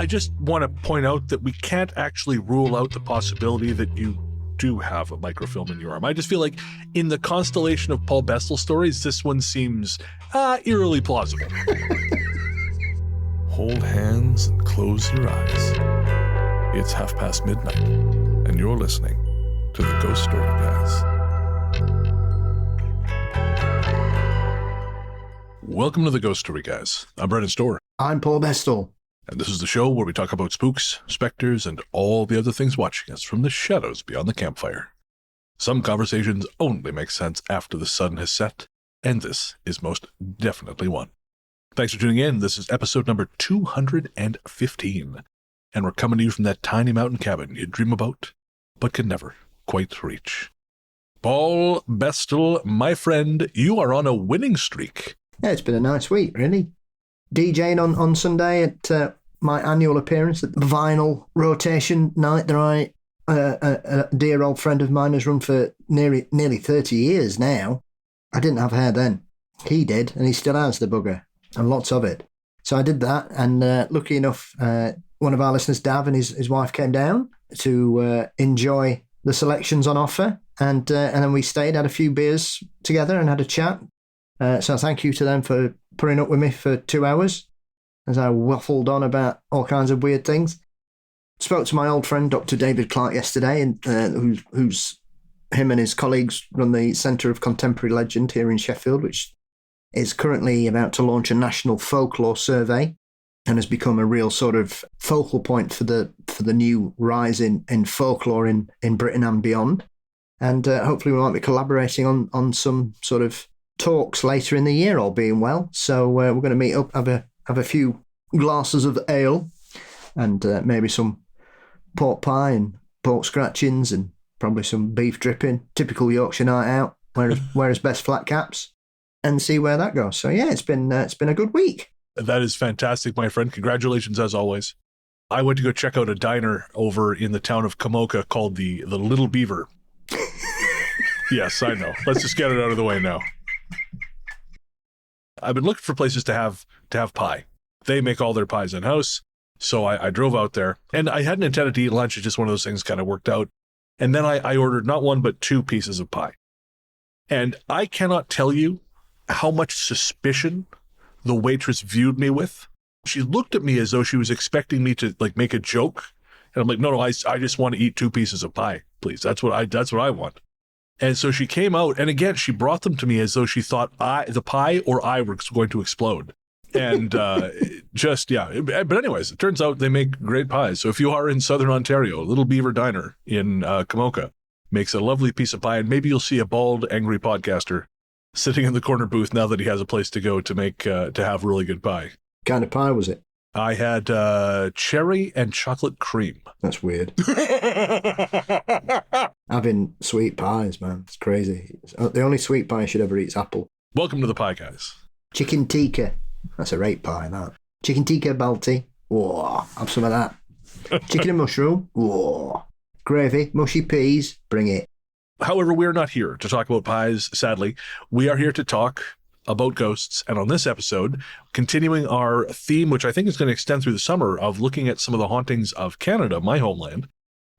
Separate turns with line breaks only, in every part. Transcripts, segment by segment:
I just want to point out that we can't actually rule out the possibility that you do have a microfilm in your arm. I just feel like in the constellation of Paul Bestel stories, this one seems eerily plausible.
Hold hands and close your eyes. It's midnight, and you're listening to the Ghost Story Guys.
Welcome to the Ghost Story Guys. I'm Brennan Storr.
I'm Paul Bestel.
And this is the show where we talk about spooks, specters, and all the other things watching us from the shadows beyond the campfire. Some conversations only make sense after the sun has set, and this is most definitely one. Thanks for tuning in. This is episode number 215, and we're coming to you from that tiny mountain cabin you dream about, but can never quite reach. Paul Bestel, my friend, you are on a winning streak.
Yeah, it's been a nice week, really. DJing on Sunday at my annual appearance at the vinyl rotation night that a dear old friend of mine has run for nearly 30 years now. I didn't have hair then. He did, and he still has, the bugger, and lots of it. So I did that, and lucky enough, one of our listeners, Dav, and his wife came down to enjoy the selections on offer, and then we stayed, had a few beers together and had a chat. So thank you to them for putting up with me for 2 hours as I waffled on about all kinds of weird things. Spoke to my old friend, Dr. David Clark, yesterday, and who's him and his colleagues run the Centre of Contemporary Legend here in Sheffield, which is currently about to launch a national folklore survey and has become a real sort of focal point for the new rise in folklore in Britain and beyond. And hopefully we might be collaborating on some sort of talks later in the year, all being well. So we're going to meet up, have a few glasses of ale, and maybe some pork pie and pork scratchings and probably some beef dripping. Typical Yorkshire night out. Wear his best flat caps and see where that goes. So yeah, it's been a good week.
That is fantastic, my friend. Congratulations, as always. I went to go check out a diner over in the town of Kamoka called the Little Beaver. Yes, I know. Let's just get it out of the way now. I've been looking for places to have pie. They make all their pies in-house, so I drove out there, and I hadn't intended to eat lunch. It's just one of those things kind of worked out. And then I ordered not one, but 2 pieces of pie. And I cannot tell you how much suspicion the waitress viewed me with. She looked at me as though she was expecting me to make a joke. And I'm like, no, I just want to eat 2 pieces of pie, please. That's what I want. And so she came out, and again, she brought them to me as though she thought the pie or I were going to explode. And But anyways, it turns out they make great pies. So if you are in Southern Ontario, Little Beaver Diner in Kamoka makes a lovely piece of pie, and maybe you'll see a bald, angry podcaster sitting in the corner booth now that he has a place to go to have really good pie.
What kind of pie was it?
I had cherry and chocolate cream.
That's weird. Having sweet pies, man, it's crazy. The only sweet pie I should ever eat is apple.
Welcome to the Pie Guys.
Chicken tikka. That's a great pie, that. Chicken tikka balti. Whoa, have some of that. Chicken and mushroom. Whoa. Gravy, mushy peas. Bring it.
However, we're not here to talk about pies, sadly. We are here to talk about ghosts, and on this episode, continuing our theme, which I think is going to extend through the summer, of looking at some of the hauntings of Canada, my homeland,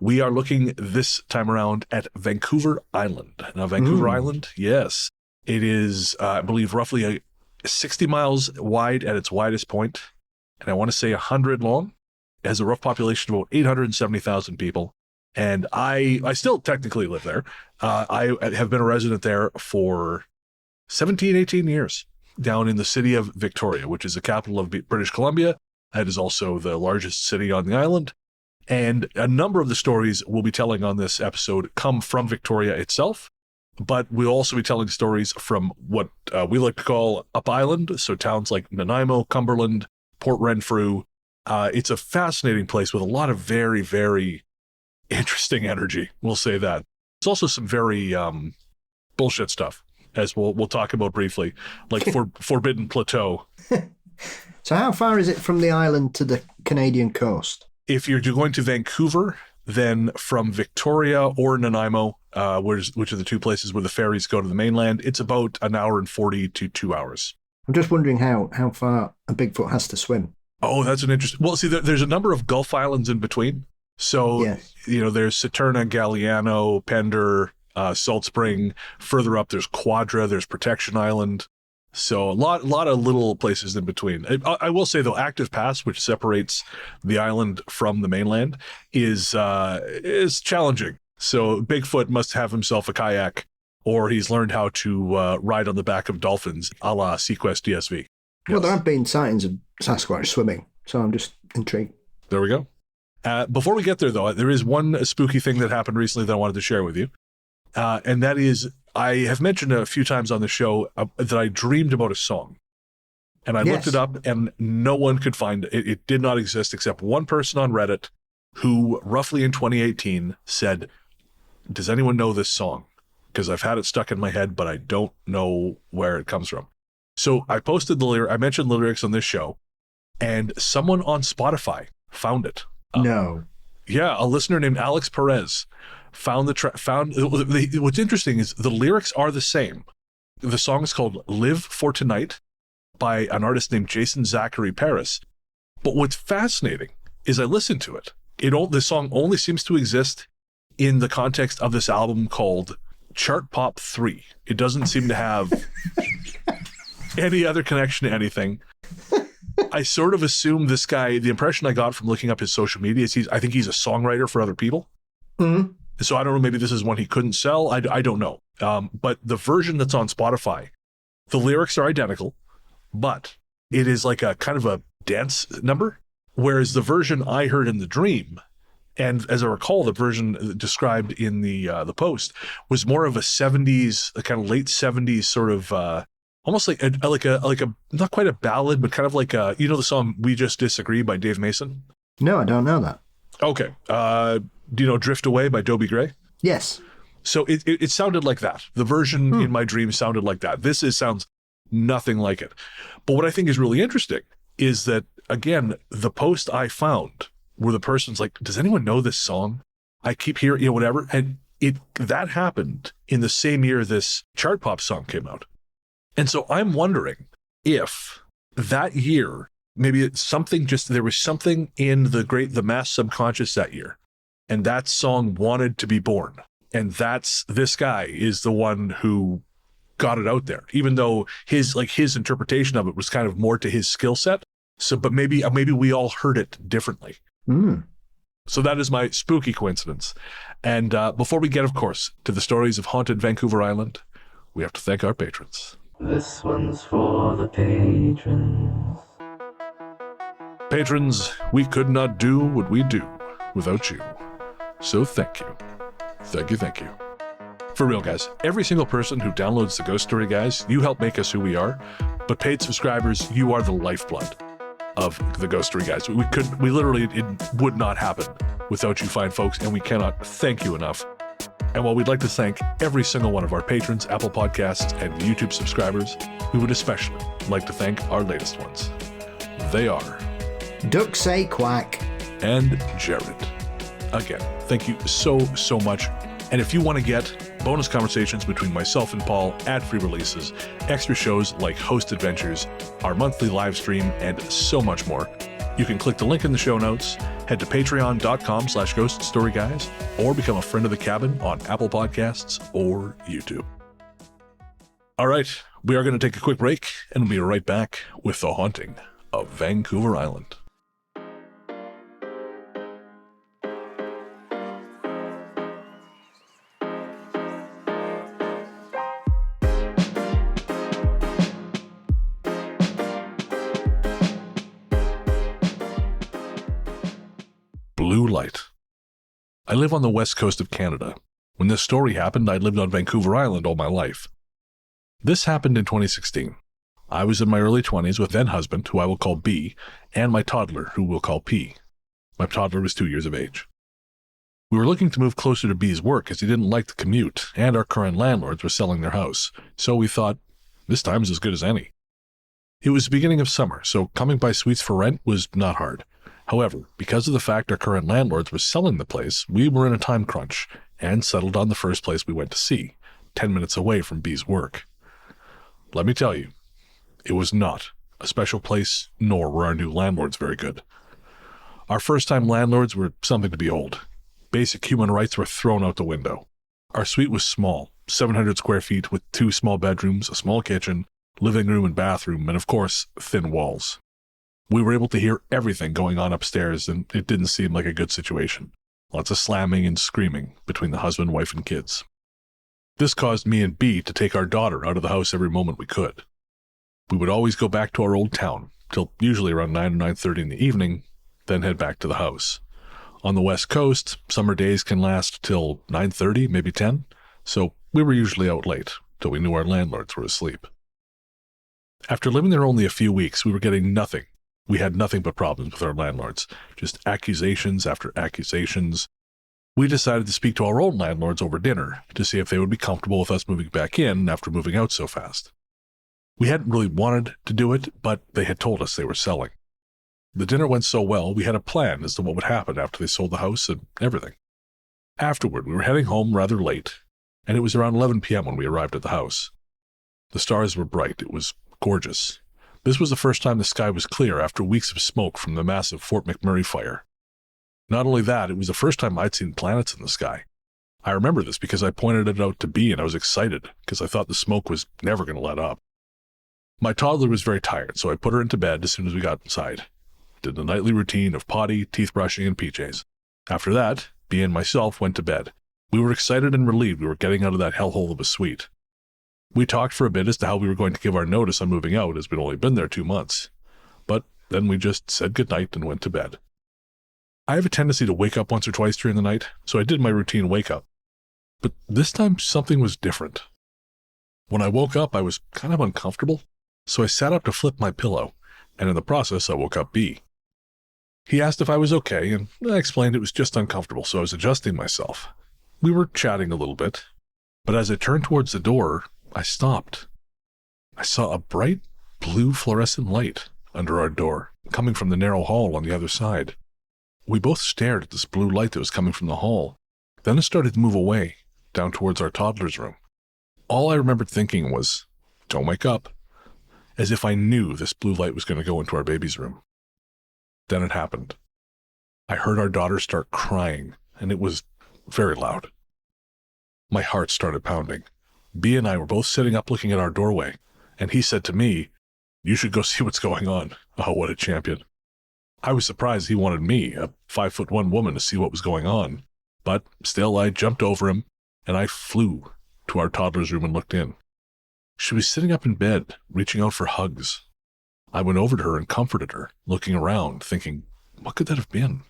we are looking this time around at Vancouver Island. Now, Vancouver Island, yes, it is, I believe, roughly 60 miles wide at its widest point, and I want to say 100 long. It has a rough population of about 870,000 people, and I still technically live there. I have been a resident there for 18 years, down in the city of Victoria, which is the capital of British Columbia. It is also the largest city on the island. And a number of the stories we'll be telling on this episode come from Victoria itself, but we'll also be telling stories from what we like to call Up Island, so towns like Nanaimo, Cumberland, Port Renfrew. It's a fascinating place with a lot of very, very interesting energy, we'll say that. It's also some very bullshit stuff, as we'll talk about briefly, like Forbidden Plateau.
So how far is it from the island to the Canadian coast?
If you're going to Vancouver, then from Victoria or Nanaimo, which are the 2 places where the ferries go to the mainland, it's about 1 hour and 40 to 2 hours.
I'm just wondering how far a Bigfoot has to swim.
Oh, that's an interesting. Well, see, there's a number of Gulf islands in between. So,
Yes.
there's Saturna, Galliano, Pender, Salt Spring. Further up, there's Quadra, there's Protection Island. So a lot of little places in between. I will say, though, Active Pass, which separates the island from the mainland, is challenging. So Bigfoot must have himself a kayak, or he's learned how to ride on the back of dolphins, a la Sequest DSV.
Well,
Yes.
there have been sightings of Sasquatch swimming, so I'm just intrigued.
There we go. Before we get there, though, there is one spooky thing that happened recently that I wanted to share with you. And that is, I have mentioned a few times on the show that I dreamed about a song. And I looked
Yes.
it up, and no one could find it. It did not exist except one person on Reddit who, roughly in 2018, said, "Does anyone know this song? Because I've had it stuck in my head, but I don't know where it comes from." So I posted I mentioned the lyrics on this show, and someone on Spotify found it.
No.
Yeah, a listener named Alex Perez found what's interesting is the lyrics are the same. The song is called Live for Tonight by an artist named Jason Zachary Paris. But what's fascinating is I listened to it. The song only seems to exist in the context of this album called Chart Pop 3. It doesn't seem to have any other connection to anything. I sort of assume this guy, the impression I got from looking up his social media is I think he's a songwriter for other people.
Mm-hmm.
So I don't know, maybe this is one he couldn't sell. I don't know. But the version that's on Spotify, the lyrics are identical, but it is like a kind of a dance number. Whereas the version I heard in the dream, and as I recall, the version described in the post was more of a 70s, a kind of late 70s sort of, almost like a not quite a ballad, but kind of like the song "We Just Disagree" by Dave Mason.
No, I don't know that.
Okay. Do you know "Drift Away" by Dobie Gray?
Yes.
So it sounded like that. The version in my dream sounded like that. This sounds nothing like it. But what I think is really interesting is that, again, the post I found where the person's like, "Does anyone know this song? I keep hearing, whatever." And that happened in the same year this chart pop song came out. And so I'm wondering if that year, maybe it's something, there was something in the mass subconscious that year, and that song wanted to be born. And this guy is the one who got it out there, even though his interpretation of it was kind of more to his skill set. So, but maybe we all heard it differently.
Mm.
So that is my spooky coincidence. And before we get, of course, to the stories of haunted Vancouver Island, we have to thank our patrons.
This one's for the patrons.
Patrons, we could not do what we do without you. So thank you. Thank you, thank you. For real, guys, every single person who downloads the Ghost Story Guys, you help make us who we are. But paid subscribers, you are the lifeblood of the Ghost Story Guys. We literally, it would not happen without you fine folks, and we cannot thank you enough. And while we'd like to thank every single one of our patrons, Apple Podcasts, and YouTube subscribers, we would especially like to thank our latest ones. They are
Duck say quack.
and Jared. Again, thank you so much. And if you want to get bonus conversations between myself and Paul, ad-free releases, extra shows like Host Adventures, our monthly live stream, and so much more, you can click the link in the show notes, head to patreon.com/ghoststoryguys, or become a friend of the cabin on Apple Podcasts or YouTube. All right, we are going to take a quick break, and we'll be right back with the haunting of Vancouver Island. Blue light. I live on the west coast of Canada. When this story happened, I'd lived on Vancouver Island all my life. This happened in 2016. I was in my early 20s with then husband, who I will call B, and my toddler, who we'll call P. My toddler was 2 years of age. We were looking to move closer to B's work as he didn't like the commute, and our current landlords were selling their house, so we thought, this time's as good as any. It was the beginning of summer, so coming by suites for rent was not hard. However, because of the fact our current landlords were selling the place, we were in a time crunch and settled on the first place we went to see, 10 minutes away from B's work. Let me tell you, it was not a special place, nor were our new landlords very good. Our first-time landlords were something to behold. Basic human rights were thrown out the window. Our suite was small, 700 square feet with 2 small bedrooms, a small kitchen, living room and bathroom, and of course, thin walls. We were able to hear everything going on upstairs, and it didn't seem like a good situation. Lots of slamming and screaming between the husband, wife, and kids. This caused me and B to take our daughter out of the house every moment we could. We would always go back to our old town, till usually around 9 or 9:30 in the evening, then head back to the house. On the West Coast, summer days can last till 9:30, maybe 10, so we were usually out late, till we knew our landlords were asleep. After living there only a few weeks, we were getting nothing. We had nothing but problems with our landlords, just accusations after accusations. We decided to speak to our old landlords over dinner to see if they would be comfortable with us moving back in after moving out so fast. We hadn't really wanted to do it, but they had told us they were selling. The dinner went so well, we had a plan as to what would happen after they sold the house and everything. Afterward, we were heading home rather late, and it was around 11 p.m. when we arrived at the house. The stars were bright. It was gorgeous. This was the first time the sky was clear after weeks of smoke from the massive Fort McMurray fire. Not only that, it was the first time I'd seen planets in the sky. I remember this because I pointed it out to B and I was excited because I thought the smoke was never going to let up. My toddler was very tired, so I put her into bed as soon as we got inside. Did the nightly routine of potty, teeth brushing, and PJs. After that, B and myself went to bed. We were excited and relieved we were getting out of that hellhole of a suite. We talked for a bit as to how we were going to give our notice on moving out, as we'd only been there 2 months. But then we just said goodnight and went to bed. I have a tendency to wake up once or twice during the night, so I did my routine wake up. But this time something was different. When I woke up, I was kind of uncomfortable, so I sat up to flip my pillow, and in the process I woke up B. He asked if I was okay, and I explained it was just uncomfortable, so I was adjusting myself. We were chatting a little bit, but as I turned towards the door, I stopped. I saw a bright blue fluorescent light under our door, coming from the narrow hall on the other side. We both stared at this blue light that was coming from the hall. Then it started to move away, down towards our toddler's room. All I remembered thinking was, "Don't wake up," as if I knew this blue light was going to go into our baby's room. Then it happened. I heard our daughter start crying, and it was very loud. My heart started pounding. B and I were both sitting up looking at our doorway, and he said to me, "You should go see what's going on." Oh, what a champion. I was surprised he wanted me, a 5'1" woman, to see what was going on, but still I jumped over him, and I flew to our toddler's room and looked in. She was sitting up in bed, reaching out for hugs. I went over to her and comforted her, looking around, thinking, what could that have been?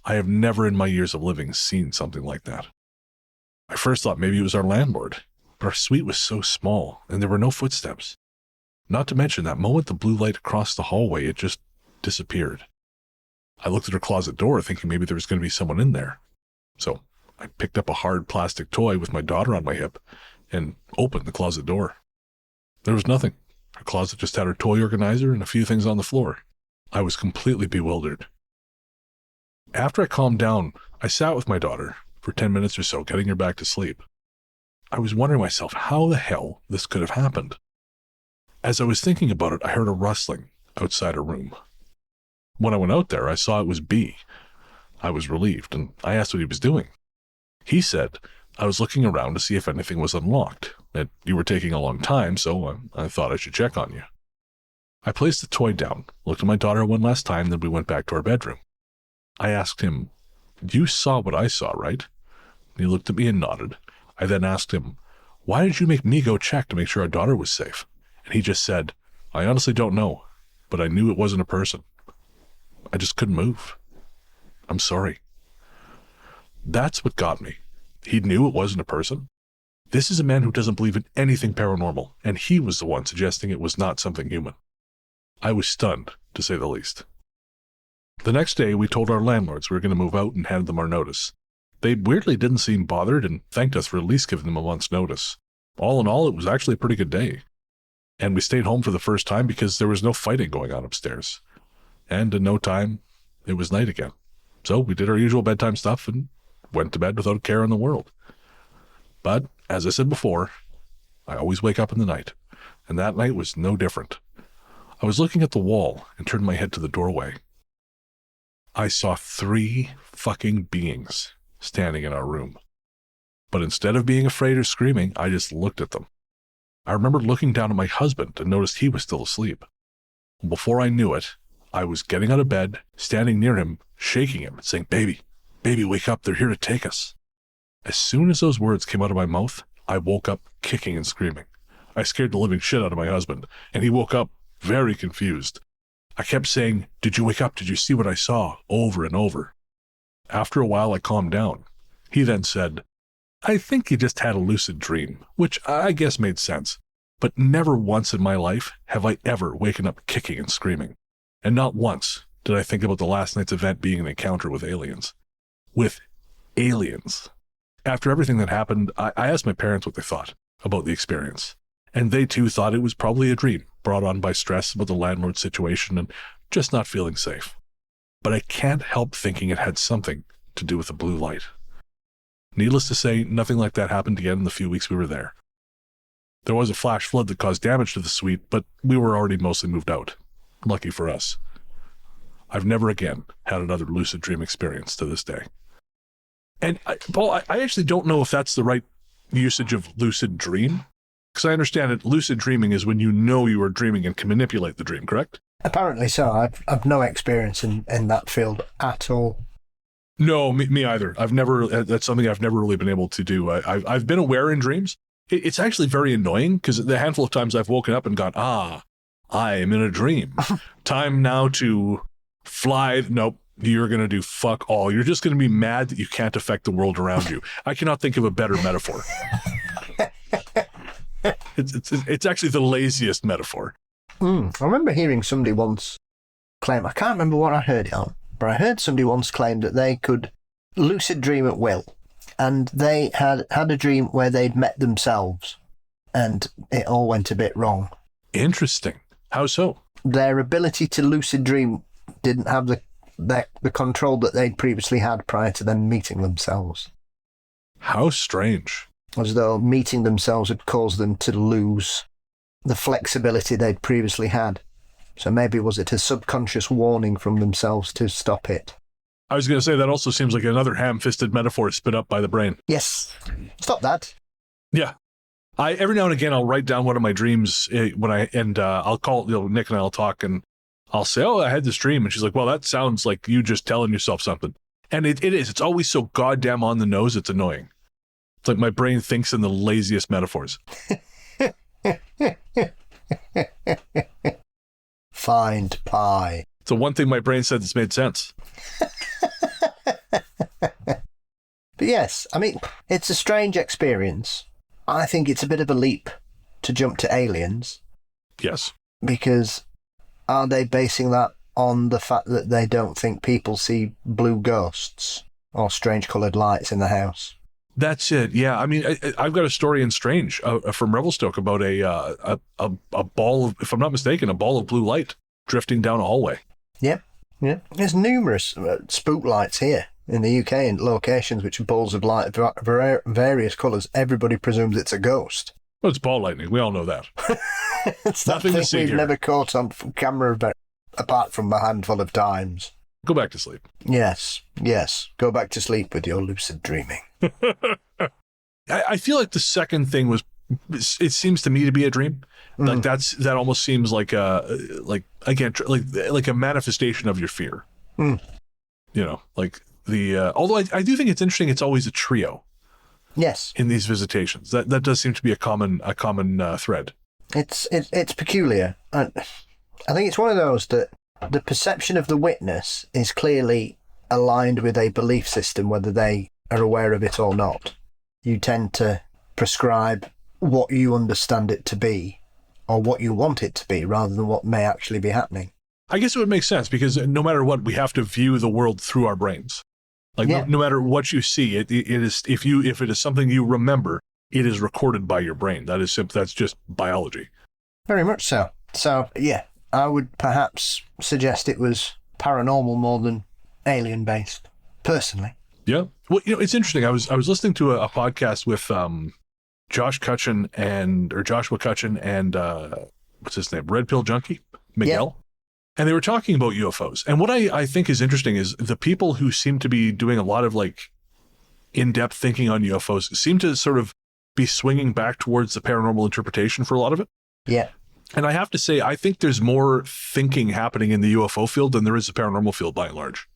I have never in my years of living seen something like that. I first thought maybe it was our landlord, but our suite was so small, and there were no footsteps. Not to mention that moment the blue light crossed the hallway, it just disappeared. I looked at her closet door, thinking maybe there was going to be someone in there. So I picked up a hard plastic toy with my daughter on my hip and opened the closet door. There was nothing. Her closet just had her toy organizer and a few things on the floor. I was completely bewildered. After I calmed down, I sat with my daughter for 10 minutes or so, getting her back to sleep. I was wondering myself how the hell this could have happened. As I was thinking about it, I heard a rustling outside her room. When I went out there, I saw it was B. I was relieved, and I asked what he was doing. He said, "I was looking around to see if anything was unlocked, and you were taking a long time, so I thought I should check on you." I placed the toy down, looked at my daughter one last time, then we went back to our bedroom. I asked him, "You saw what I saw, right?" He looked at me and nodded. I then asked him, "Why did you make me go check to make sure our daughter was safe?" And he just said, "I honestly don't know, but I knew it wasn't a person. I just couldn't move. I'm sorry." That's what got me. He knew it wasn't a person. This is a man who doesn't believe in anything paranormal, and he was the one suggesting it was not something human. I was stunned, to say the least. The next day, we told our landlords we were going to move out and handed them our notice. They weirdly didn't seem bothered and thanked us for at least giving them a month's notice. All in all, it was actually a pretty good day. And we stayed home for the first time because there was no fighting going on upstairs. And in no time, it was night again. So we did our usual bedtime stuff and went to bed without a care in the world. But, as I said before, I always wake up in the night, and that night was no different. I was looking at the wall and turned my head to the doorway. I saw 3 fucking beings standing in our room. But instead of being afraid or screaming, I just looked at them. I remember looking down at my husband and noticed he was still asleep. Before I knew it, I was getting out of bed, standing near him, shaking him, and saying, baby, wake up, they're here to take us. As soon as those words came out of my mouth, I woke up kicking and screaming. I scared the living shit out of my husband, and he woke up very confused. I kept saying, did you wake up? Did you see what I saw? Over and over. After a while, I calmed down. He then said, I think you just had a lucid dream, which I guess made sense. But never once in my life have I ever waken up kicking and screaming. And not once did I think about the last night's event being an encounter with aliens. With aliens. After everything that happened, I asked my parents what they thought about the experience. And they too thought it was probably a dream brought on by stress about the landlord situation and just not feeling safe. But I can't help thinking it had something to do with the blue light. Needless to say, nothing like that happened again in the few weeks we were there. There was a flash flood that caused damage to the suite, but we were already mostly moved out. Lucky for us. I've never again had another lucid dream experience to this day. And Paul, I actually don't know if that's the right usage of lucid dream, because I understand that lucid dreaming is when you know you are dreaming and can manipulate the dream, correct?
Apparently so. I've no experience in that field at all.
No, me either. That's something I've never really been able to do. I've been aware in dreams. It's actually very annoying because the handful of times I've woken up and gone, I am in a dream. Time now to fly. Nope. You're going to do fuck all. You're just going to be mad that you can't affect the world around you. I cannot think of a better metaphor. It's actually the laziest metaphor.
I remember hearing somebody once claim, I can't remember what I heard it on, but I heard somebody once claim that they could lucid dream at will. And they had a dream where they'd met themselves and it all went a bit wrong.
Interesting. How so? Their
ability to lucid dream didn't have the control that they'd previously had prior to them meeting themselves.
How strange.
As though meeting themselves had caused them to lose the flexibility they'd previously had. So maybe was it a subconscious warning from themselves to stop it?
I was going to say that also seems like another ham-fisted metaphor spit up by the brain.
Yes. Stop that.
Yeah. Every now and again, I'll write down one of my dreams I'll call, Nick and I'll talk and I'll say, I had this dream. And she's like, well, that sounds like you just telling yourself something. And it is. It's always so goddamn on the nose. It's annoying. It's like my brain thinks in the laziest metaphors.
Find pie.
It's the one thing my brain said that's made sense.
But yes, I mean, it's a strange experience. I think it's a bit of a leap to jump to aliens.
Yes.
Because are they basing that on the fact that they don't think people see blue ghosts or strange coloured lights in the house?
That's it. Yeah. I mean, I've got a story in Strange from Revelstoke about a ball of, if I'm not mistaken, a ball of blue light drifting down a hallway.
Yep. Yeah. There's numerous spook lights here in the UK in locations which are balls of light of various colours. Everybody presumes it's a ghost.
Well, it's ball lightning. We all know that.
It's nothing that we've never caught on camera apart from a handful of times.
Go back to sleep.
Yes. Go back to sleep with your lucid dreaming.
I feel like the second thing was, it seems to me to be a dream. Like that almost seems like a manifestation of your fear. You know, like although I do think it's interesting. It's always a trio.
Yes.
In these visitations, that does seem to be a common thread.
It's peculiar. I think it's one of those that the perception of the witness is clearly aligned with a belief system, whether they are aware of it or not. You tend to prescribe what you understand it to be or what you want it to be rather than what may actually be happening.
I guess it would make sense because no matter what, we have to view the world through our brains. Like no matter what you see, it is if it is something you remember, it is recorded by your brain. That's just biology.
Very much so. So yeah, I would perhaps suggest it was paranormal more than alien based, personally.
Yeah. Well, it's interesting. I was listening to a podcast with Joshua Cutchin and what's his name? Red Pill Junkie. Miguel. And they were talking about UFOs. And what I think is interesting is the people who seem to be doing a lot of like in-depth thinking on UFOs seem to sort of be swinging back towards the paranormal interpretation for a lot of it.
Yeah.
And I have to say, I think there's more thinking happening in the UFO field than there is the paranormal field by and large.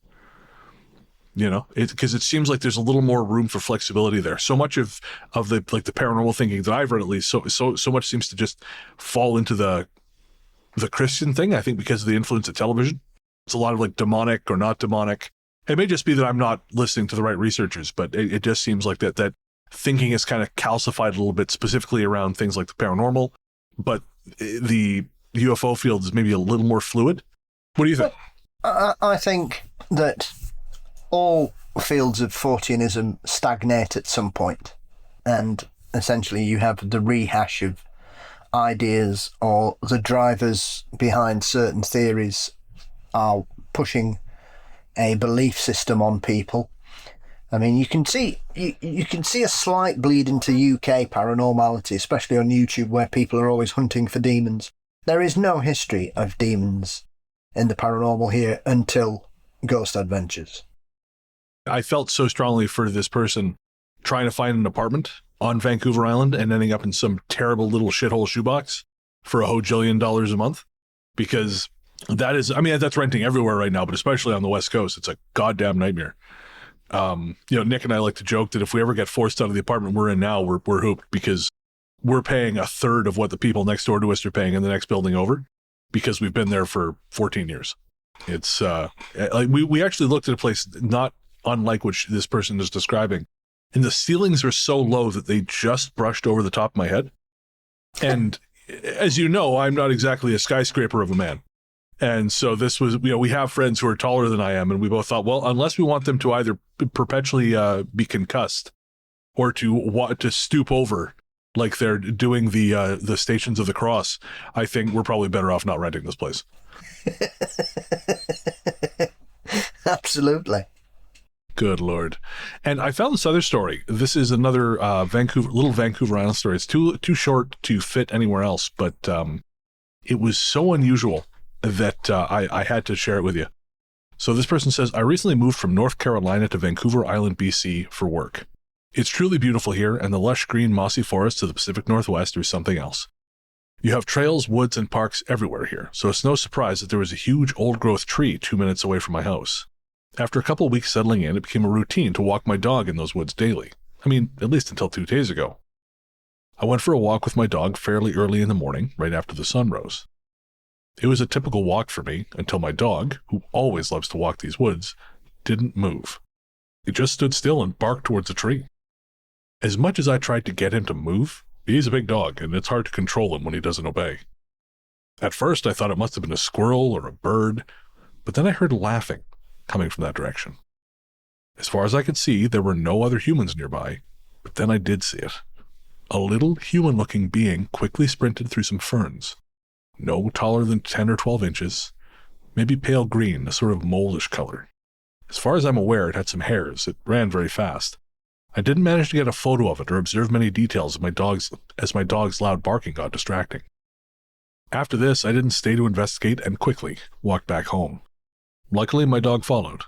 You know, because it seems like there's a little more room for flexibility there. So much of the like the paranormal thinking that I've read, at least, so much seems to just fall into the Christian thing. I think because of the influence of television, it's a lot of like demonic or not demonic. It may just be that I'm not listening to the right researchers, but it just seems like that thinking is kind of calcified a little bit, specifically around things like the paranormal. But the UFO field is maybe a little more fluid. What do you think?
I think that all fields of Forteanism stagnate at some point, and essentially you have the rehash of ideas, or the drivers behind certain theories are pushing a belief system on people. I mean, you can see a slight bleed into UK paranormality, especially on YouTube, where people are always hunting for demons. There is no history of demons in the paranormal here until Ghost Adventures.
I felt so strongly for this person trying to find an apartment on Vancouver Island and ending up in some terrible little shithole shoebox for $1 bajillion a month, because that is, I mean, that's renting everywhere right now, but especially on the West Coast, it's a goddamn nightmare. You know, Nick and I like to joke that if we ever get forced out of the apartment we're in now, we're hooped, because we're paying a third of what the people next door to us are paying in the next building over, because we've been there for 14 years. It's like we actually looked at a place not unlike what this person is describing, and the ceilings are so low that they just brushed over the top of my head. And as you know, I'm not exactly a skyscraper of a man. And so this was, you know, we have friends who are taller than I am, and we both thought, well, unless we want them to either perpetually be concussed or to stoop over like they're doing the Stations of the Cross, I think we're probably better off not renting this place.
Absolutely.
Good Lord. And I found this other story. This is another little Vancouver Island story. It's too short to fit anywhere else, but it was so unusual that I had to share it with you. So this person says, I recently moved from North Carolina to Vancouver Island, BC for work. It's truly beautiful here, and the lush green mossy forests of the Pacific Northwest are something else. You have trails, woods, and parks everywhere here, so it's no surprise that there was a huge old-growth tree 2 minutes away from my house. After a couple of weeks settling in, it became a routine to walk my dog in those woods daily. I mean, at least until 2 days ago. I went for a walk with my dog fairly early in the morning, right after the sun rose. It was a typical walk for me until my dog, who always loves to walk these woods, didn't move. He just stood still and barked towards a tree. As much as I tried to get him to move, he's a big dog, and it's hard to control him when he doesn't obey. At first, I thought it must have been a squirrel or a bird, but then I heard laughing coming from that direction. As far as I could see, there were no other humans nearby, but then I did see it. A little human-looking being quickly sprinted through some ferns, no taller than 10 or 12 inches, maybe pale green, a sort of moldish color. As far as I'm aware, it had some hairs. It ran very fast. I didn't manage to get a photo of it or observe many details as my dog's loud barking got distracting. After this, I didn't stay to investigate and quickly walked back home. Luckily, my dog followed.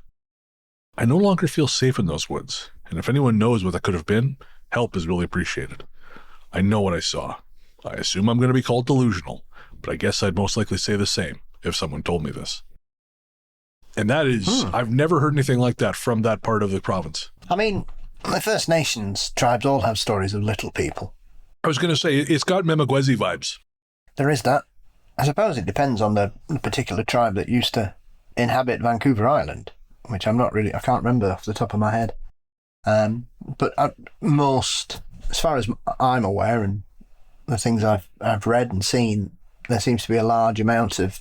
I no longer feel safe in those woods, and if anyone knows what that could have been, help is really appreciated. I know what I saw. I assume I'm going to be called delusional, but I guess I'd most likely say the same if someone told me this. And that is, I've never heard anything like that from that part of the province.
I mean, the First Nations tribes all have stories of little people.
I was going to say, it's got Memagwezi vibes.
There is that. I suppose it depends on the particular tribe that used to inhabit Vancouver Island, which I can't remember off the top of my head. But most, as far as I'm aware, and the things I've read and seen, there seems to be a large amount of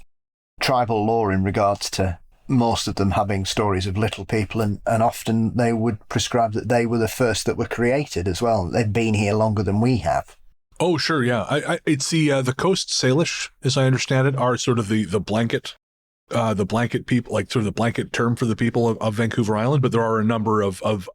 tribal lore in regards to most of them having stories of little people, and often they would prescribe that they were the first that were created as well. They've been here longer than we have.
Oh, sure, yeah. It's the Coast Salish, as I understand it, are sort of the blanket people, like sort of the blanket term for the people of Vancouver Island, but there are a number of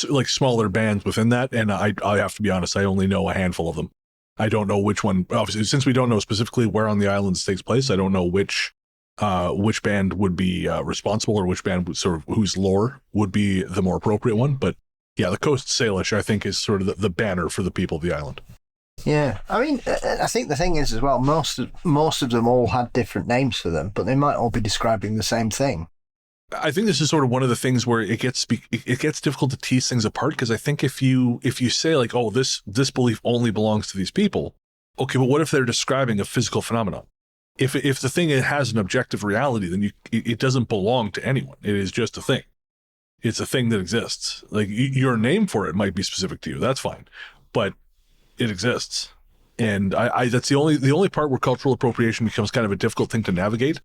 like smaller bands within that, and I have to be honest, I only know a handful of them. I don't know which one. Obviously, since we don't know specifically where on the island this takes place, I don't know which band would be responsible, or which band would sort of whose lore would be the more appropriate one. But yeah, the Coast Salish, I think, is sort of the banner for the people of the island.
Yeah, I mean, I think the thing is as well, most of them all had different names for them, but they might all be describing the same thing.
I think this is sort of one of the things where it gets difficult to tease things apart, because I think if you say like, oh, this belief only belongs to these people, okay, but what if they're describing a physical phenomenon? If the thing has an objective reality, then it doesn't belong to anyone. It is just a thing. It's a thing that exists. Like your name for it might be specific to you. That's fine, but it exists, and I that's the only part where cultural appropriation becomes kind of a difficult thing to navigate.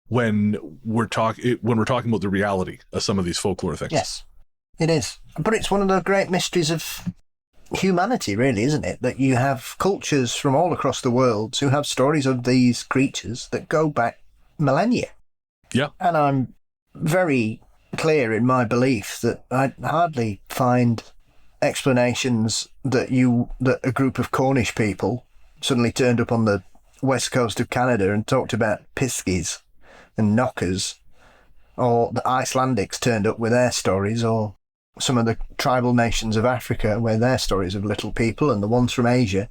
When we're talking about the reality of some of these folklore things.
Yes, it is. But it's one of the great mysteries of humanity, really, isn't it? That you have cultures from all across the world who have stories of these creatures that go back millennia.
Yeah.
And I'm very clear in my belief that I hardly find explanations that a group of Cornish people suddenly turned up on the west coast of Canada and talked about piskies and knockers, or the Icelandics turned up with their stories, or some of the tribal nations of Africa with their stories of little people, and the ones from Asia.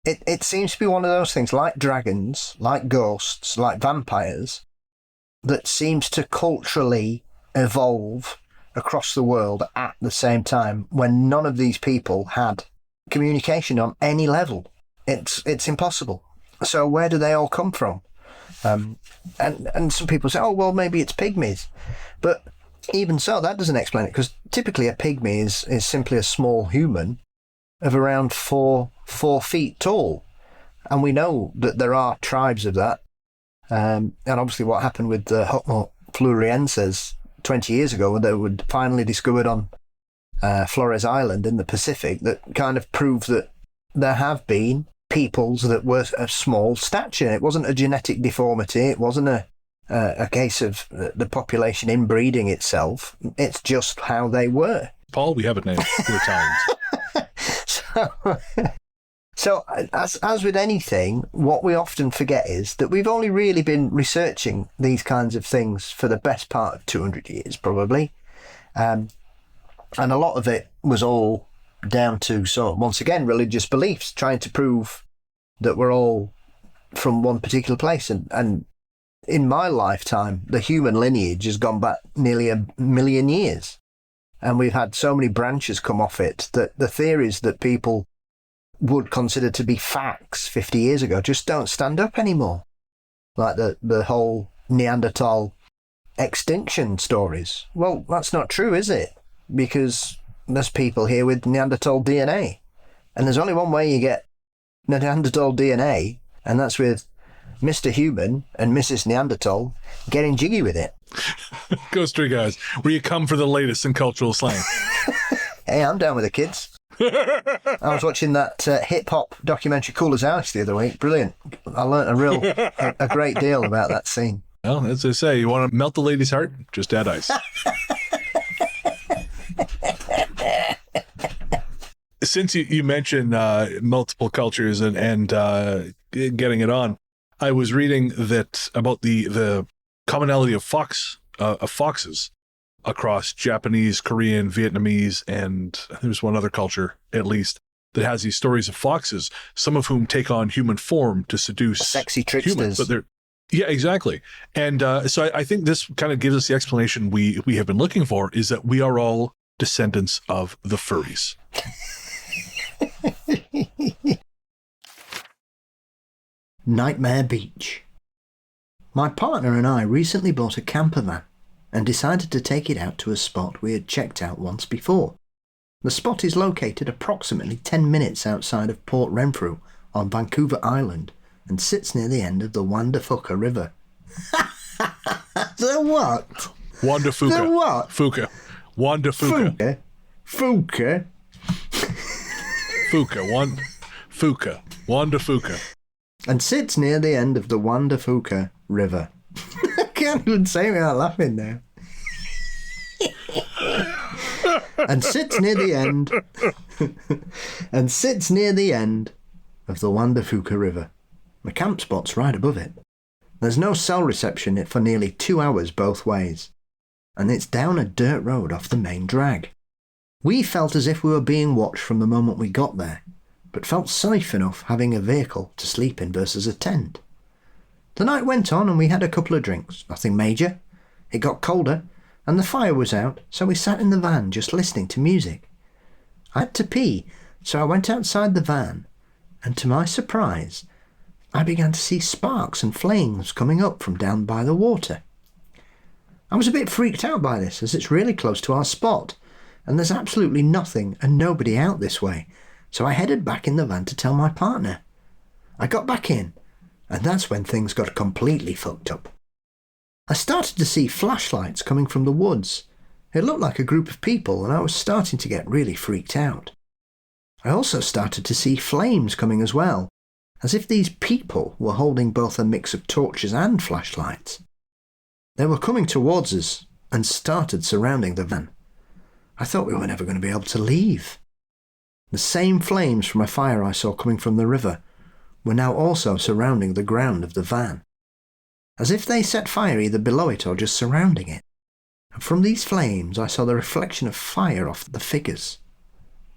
It seems to be one of those things, like dragons, like ghosts, like vampires, that seems to culturally evolve across the world at the same time, when none of these people had communication on any level. It's impossible. So where do they all come from? And some people say, oh, well, maybe it's pygmies. But even so, that doesn't explain it, because typically a pygmy is simply a small human of around 4 feet tall. And we know that there are tribes of that. And obviously what happened with the Homo floresiensis 20 years ago, when they were finally discovered on Flores Island in the Pacific, that kind of proved that there have been peoples that were of small stature. It wasn't a genetic deformity. It wasn't a case of the population inbreeding itself. It's just how they were.
Paul, we have a name. We're Italians.
So as with anything, what we often forget is that we've only really been researching these kinds of things for the best part of 200 years, probably. And a lot of it was all down to, so once again, religious beliefs, trying to prove that we're all from one particular place. And in my lifetime, the human lineage has gone back nearly 1 million years. And we've had so many branches come off it that the theories that people would consider to be facts 50 years ago just don't stand up anymore. Like the whole Neanderthal extinction stories. Well, that's not true, is it? Because there's people here with Neanderthal DNA. And there's only one way you get Neanderthal DNA, and that's with Mr. Human and Mrs. Neanderthal getting jiggy with it.
Ghost Tree guys, where you come for the latest in cultural slang.
Hey, I'm down with the kids. I was watching that hip-hop documentary Cool as Ice the other week. Brilliant. I learnt a great deal about that scene.
Well, as they say, you want to melt the lady's heart? Just add ice. Since you mentioned multiple cultures and getting it on, I was reading that about the commonality of foxes across Japanese, Korean, Vietnamese, and there's one other culture, at least, that has these stories of foxes, some of whom take on human form to seduce
sexy tricksters.
Humans, but they're, yeah, exactly. And so I think this kind of gives us the explanation we have been looking for, is that we are all descendants of the furries.
Nightmare Beach. My partner and I recently bought a camper van and decided to take it out to a spot we had checked out once before. The spot is located approximately 10 minutes outside of Port Renfrew on Vancouver Island and sits near the end of the Wandafuka River. The what?
Wandafuka.
The what?
Fuka. Wandafuka.
Fuka.
Fuka. Wandafuka.
And sits near the end of the Wandafuka River. I can't even say it without laughing now. And sits near the end. And sits near the end of the Wandafuka River. My camp spot's right above it. There's no cell reception for nearly 2 hours both ways, and it's down a dirt road off the main drag. We felt as if we were being watched from the moment we got there, but felt safe enough having a vehicle to sleep in versus a tent. The night went on and we had a couple of drinks, nothing major. It got colder and the fire was out, so we sat in the van just listening to music. I had to pee, so I went outside the van, and to my surprise, I began to see sparks and flames coming up from down by the water. I was a bit freaked out by this, as it's really close to our spot, and there's absolutely nothing and nobody out this way, so I headed back in the van to tell my partner. I got back in, and that's when things got completely fucked up. I started to see flashlights coming from the woods. It looked like a group of people, and I was starting to get really freaked out. I also started to see flames coming as well, as if these people were holding both a mix of torches and flashlights. They were coming towards us and started surrounding the van. I thought we were never going to be able to leave. The same flames from a fire I saw coming from the river were now also surrounding the ground of the van, as if they set fire either below it or just surrounding it. And from these flames I saw the reflection of fire off the figures.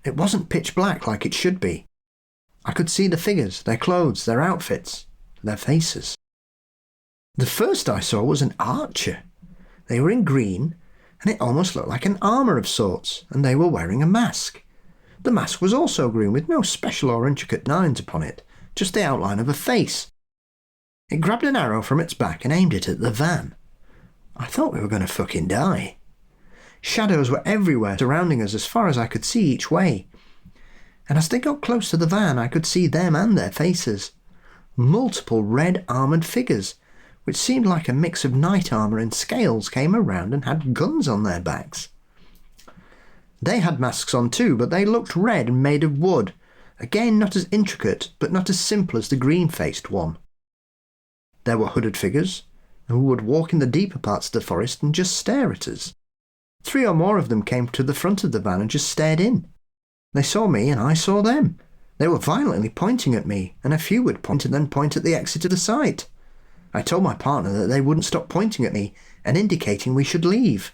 It wasn't pitch black like it should be. I could see the figures, their clothes, their outfits, their faces. The first I saw was an archer. They were in green, and it almost looked like an armour of sorts, and they were wearing a mask. The mask was also green with no special or intricate lines upon it, just the outline of a face. It grabbed an arrow from its back and aimed it at the van. I thought we were going to fucking die. Shadows were everywhere surrounding us as far as I could see each way. And as they got close to the van, I could see them and their faces. Multiple red armoured figures, which seemed like a mix of knight armour and scales, came around and had guns on their backs. They had masks on too, but they looked red and made of wood. Again, not as intricate, but not as simple as the green-faced one. There were hooded figures, who would walk in the deeper parts of the forest and just stare at us. 3 or more of them came to the front of the van and just stared in. They saw me and I saw them. They were violently pointing at me, and a few would point and then point at the exit of the site. I told my partner that they wouldn't stop pointing at me and indicating we should leave.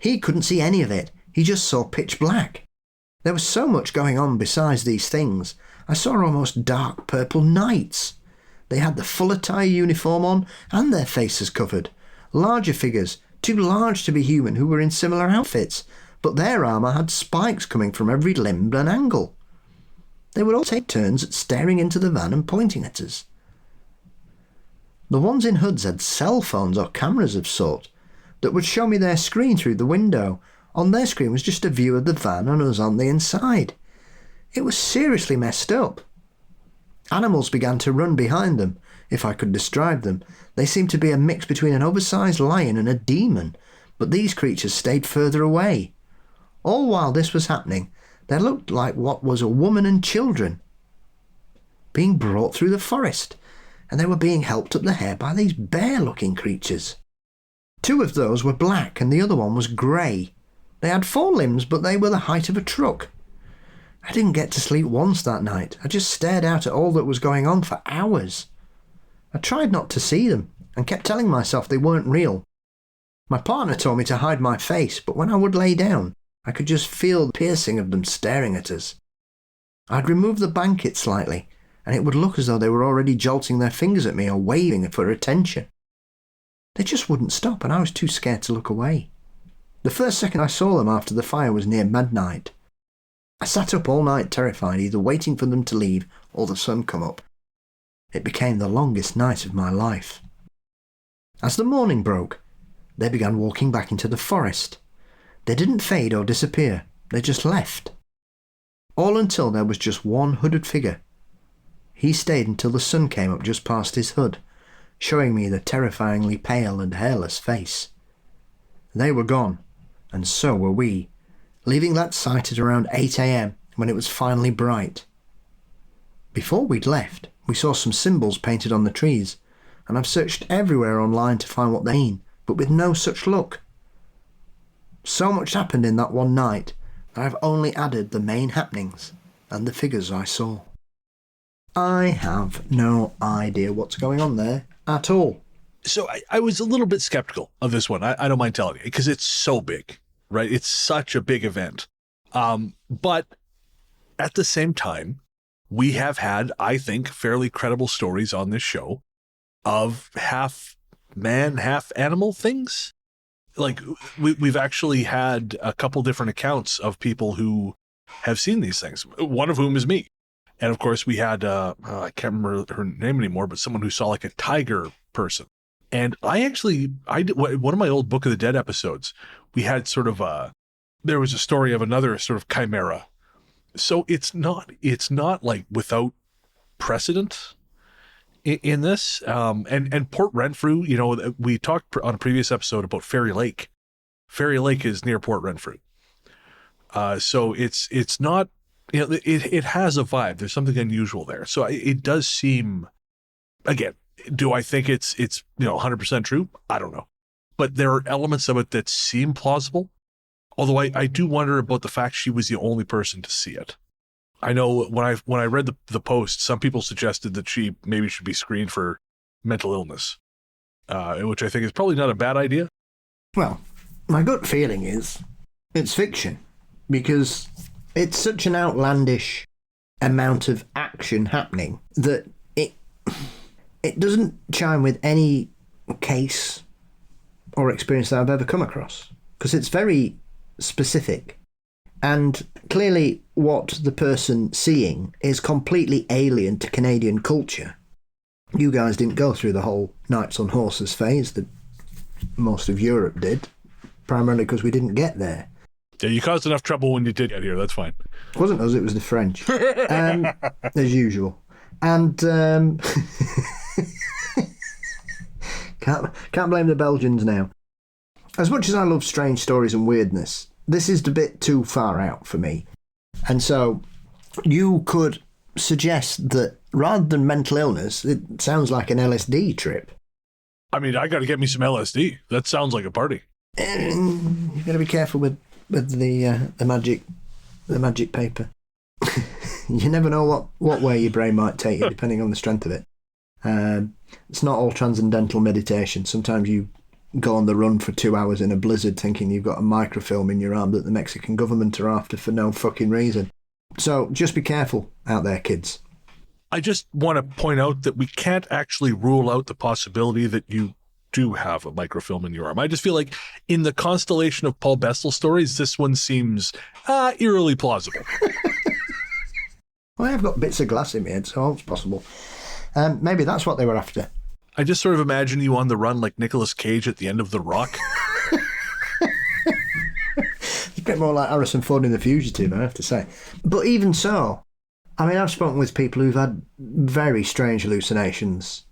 He couldn't see any of it, he just saw pitch black. There was so much going on besides these things. I saw almost dark purple knights. They had the full attire uniform on and their faces covered. Larger figures, too large to be human, who were in similar outfits, but their armour had spikes coming from every limb and angle. They would all take turns at staring into the van and pointing at us. The ones in hoods had cell phones or cameras of sort that would show me their screen through the window. On their screen was just a view of the van and us on the inside. It was seriously messed up. Animals began to run behind them, if I could describe them. They seemed to be a mix between an oversized lion and a demon, but these creatures stayed further away. All while this was happening, there looked like what was a woman and children being brought through the forest, and they were being helped up the hair by these bear-looking creatures. 2 of those were black and the other one was grey. They had 4 limbs, but they were the height of a truck. I didn't get to sleep once that night. I just stared out at all that was going on for hours. I tried not to see them and kept telling myself they weren't real. My partner told me to hide my face, but when I would lay down, I could just feel the piercing of them staring at us. I'd remove the blanket slightly, and it would look as though they were already jolting their fingers at me or waving for attention. They just wouldn't stop, and I was too scared to look away. The first second I saw them after the fire was near midnight. I sat up all night terrified, either waiting for them to leave or the sun come up. It became the longest night of my life. As the morning broke, they began walking back into the forest. They didn't fade or disappear, they just left. All until there was just one hooded figure. He stayed until the sun came up just past his hood, showing me the terrifyingly pale and hairless face. They were gone, and so were we, leaving that site at around 8 a.m. when it was finally bright. Before we'd left, we saw some symbols painted on the trees, and I've searched everywhere online to find what they mean, but with no such luck. So much happened in that one night that I've only added the main happenings and the figures I saw. I have no idea what's going on there at all.
So I was a little bit skeptical of this one. I don't mind telling you, because it's so big, right? It's such a big event. But at the same time, we have had, I think, fairly credible stories on this show of half man, half animal things. Like we've actually had a couple different accounts of people who have seen these things, one of whom is me. And of course we had, I can't remember her name anymore, but someone who saw like a tiger person. And I did one of my old Book of the Dead episodes. We had sort of there was a story of another sort of chimera. So it's not like without precedent in this. And Port Renfrew, you know, we talked on a previous episode about Fairy Lake. Fairy Lake is near Port Renfrew. So it's not, you know, it has a vibe. There's something unusual there. So it does seem, again, do I think it's 100% true? I don't know. But there are elements of it that seem plausible. Although I do wonder about the fact she was the only person to see it. I know when I read the post, some people suggested that she maybe should be screened for mental illness, which I think is probably not a bad idea.
Well, my gut feeling is it's fiction, because it's such an outlandish amount of action happening that it doesn't chime with any case or experience that I've ever come across, because it's very specific. And clearly what the person seeing is completely alien to Canadian culture. You guys didn't go through the whole Knights on Horses phase that most of Europe did, primarily because we didn't get there.
Yeah, you caused enough trouble when you did get here. That's fine.
It wasn't us, it was the French. As usual. And can't blame the Belgians now. As much as I love strange stories and weirdness, this is a bit too far out for me. And so you could suggest that rather than mental illness, it sounds like an LSD trip.
I mean, I got to get me some LSD. That sounds like a party.
You've got to be careful with the magic paper. You never know what way your brain might take you, depending on the strength of it. It's not all transcendental meditation. Sometimes you go on the run for 2 hours in a blizzard thinking you've got a microfilm in your arm that the Mexican government are after for no fucking reason. So just be careful out there, kids.
I just want to point out that we can't actually rule out the possibility that you do have a microfilm in your arm. I just feel like in the constellation of Paul Bestel stories, this one seems eerily plausible.
Well, I've got bits of glass in my head, so it's possible. Maybe that's what they were after.
I just sort of imagine you on the run like Nicolas Cage at the end of The Rock.
It's a bit more like Harrison Ford in The Fugitive, I have to say. But even so, I mean, I've spoken with people who've had very strange hallucinations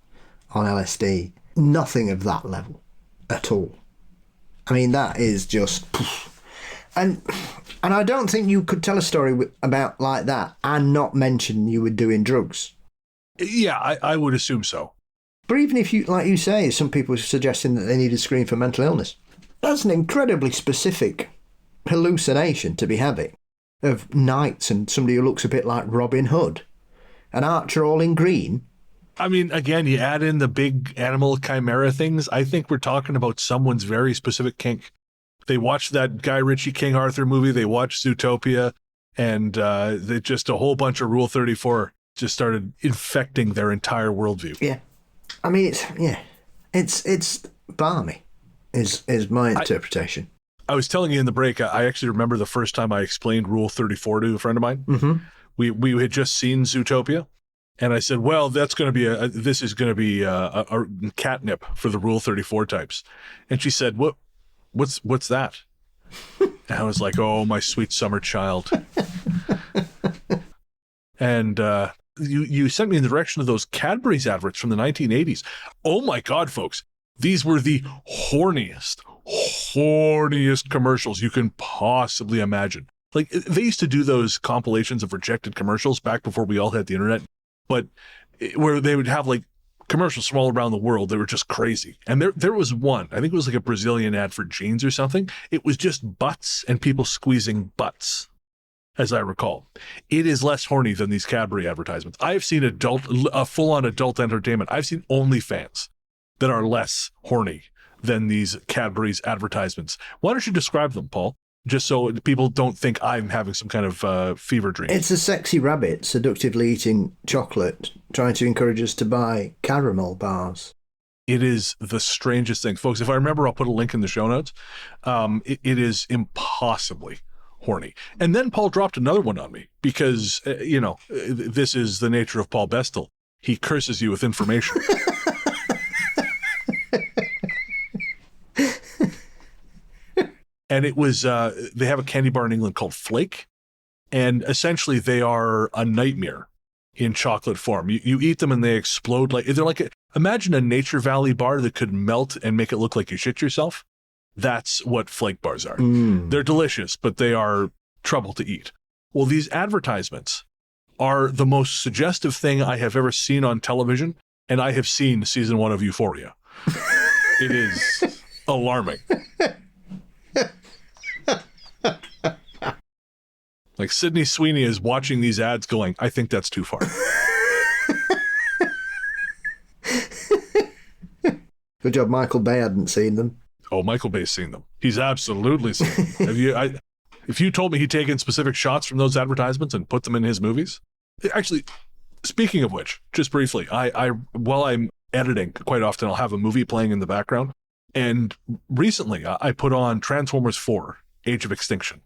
on LSD. Nothing of that level at all. I mean, that is just... And I don't think you could tell a story about like that and not mention you were doing drugs.
Yeah, I would assume so.
But even if you, like you say, some people are suggesting that they need a screen for mental illness, that's an incredibly specific hallucination to be having of knights and somebody who looks a bit like Robin Hood, an archer all in green.
I mean, again, you add in the big animal chimera things. I think we're talking about someone's very specific kink. They watched that Guy Ritchie King Arthur movie. They watched Zootopia, and they just a whole bunch of Rule 34 just started infecting their entire worldview.
Yeah. I mean, it's balmy, is my interpretation.
I was telling you in the break, I actually remember the first time I explained Rule 34 to a friend of mine. Mm-hmm. We had just seen Zootopia, and I said, well, this is going to be a catnip for the Rule 34 types. And she said, what's that? And I was like, oh, my sweet summer child. And you sent me in the direction of those Cadbury's adverts from the 1980s. Oh my God, folks. These were the horniest commercials you can possibly imagine. Like, they used to do those compilations of rejected commercials back before we all had the internet, but where they would have like commercials from all around the world. They were just crazy. And there was one, I think it was like a Brazilian ad for jeans or something. It was just butts and people squeezing butts. as I recall. It is less horny than these Cadbury advertisements. I've seen full-on adult entertainment. I've seen OnlyFans that are less horny than these Cadbury's advertisements. Why don't you describe them, Paul? Just so people don't think I'm having some kind of fever dream.
It's a sexy rabbit seductively eating chocolate, trying to encourage us to buy caramel bars.
It is the strangest thing. Folks, if I remember, I'll put a link in the show notes. It is impossibly horny. And then Paul dropped another one on me because, this is the nature of Paul Bestel. He curses you with information. And it was, they have a candy bar in England called Flake. And essentially they are a nightmare in chocolate form. You eat them and they explode imagine a Nature Valley bar that could melt and make it look like you shit yourself. That's what Flake bars are. They're delicious, but they are trouble to eat. Well, these advertisements are the most suggestive thing I have ever seen on television, and I have seen season 1 of Euphoria. It is alarming. Like Sydney Sweeney is watching these ads going, I think that's too far.
Good job Michael Bay hadn't seen them.
Oh, Michael Bay's seen them. He's absolutely seen them. If you told me he'd taken specific shots from those advertisements and put them in his movies. Actually, speaking of which, just briefly, I while I'm editing, quite often I'll have a movie playing in the background. And recently I put on Transformers 4, Age of Extinction,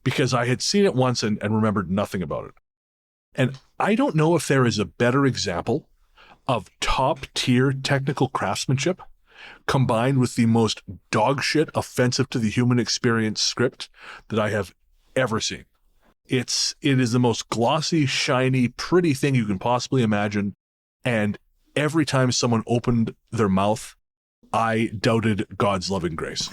because I had seen it once and remembered nothing about it. And I don't know if there is a better example of top-tier technical craftsmanship combined with the most dogshit, offensive to the human experience script that I have ever seen. It is the most glossy, shiny, pretty thing you can possibly imagine. And every time someone opened their mouth, I doubted God's loving grace.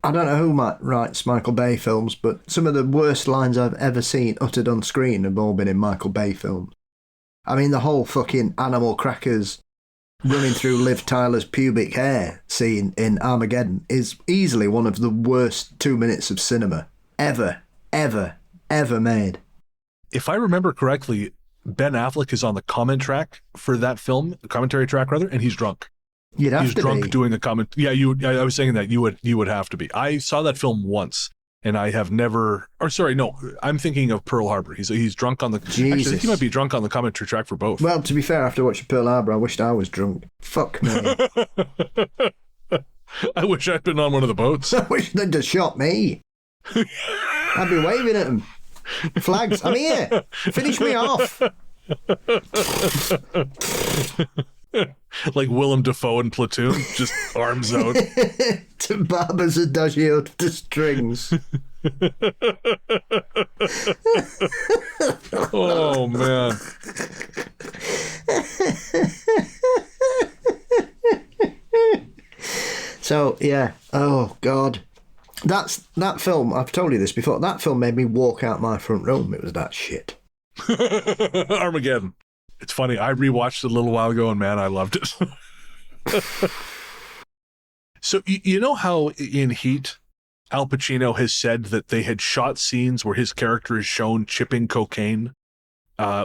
I don't know who writes Michael Bay films, but some of the worst lines I've ever seen uttered on screen have all been in Michael Bay films. I mean, the whole fucking animal crackers running through Liv Tyler's pubic hair scene in Armageddon is easily one of the worst 2 minutes of cinema ever made.
If I remember correctly, Ben Affleck is on the commentary track, and he's drunk.
You'd have
he's
to
drunk
be.
doing the comment. Yeah, I was saying that you would have to be. I saw that film once, and I have never. Or sorry, no, I'm thinking of Pearl Harbor. He's drunk on the.
Jesus.
Actually, I think he might be drunk on the commentary track for both.
Well, to be fair, after watching Pearl Harbor, I wished I was drunk. Fuck me.
I wish I'd been on one of the boats.
I wish they'd just shot me. I'd be waving at them. Flags, I'm here. Finish me off.
Like Willem Dafoe in Platoon, just arms out.
To Barber's Adagio to strings.
Oh, man.
So, yeah. Oh, God. That film, I've told you this before, that film made me walk out my front room. It was that shit.
Armageddon. It's funny. I rewatched it a little while ago and man, I loved it. So you know how in Heat, Al Pacino has said that they had shot scenes where his character is shown chipping cocaine,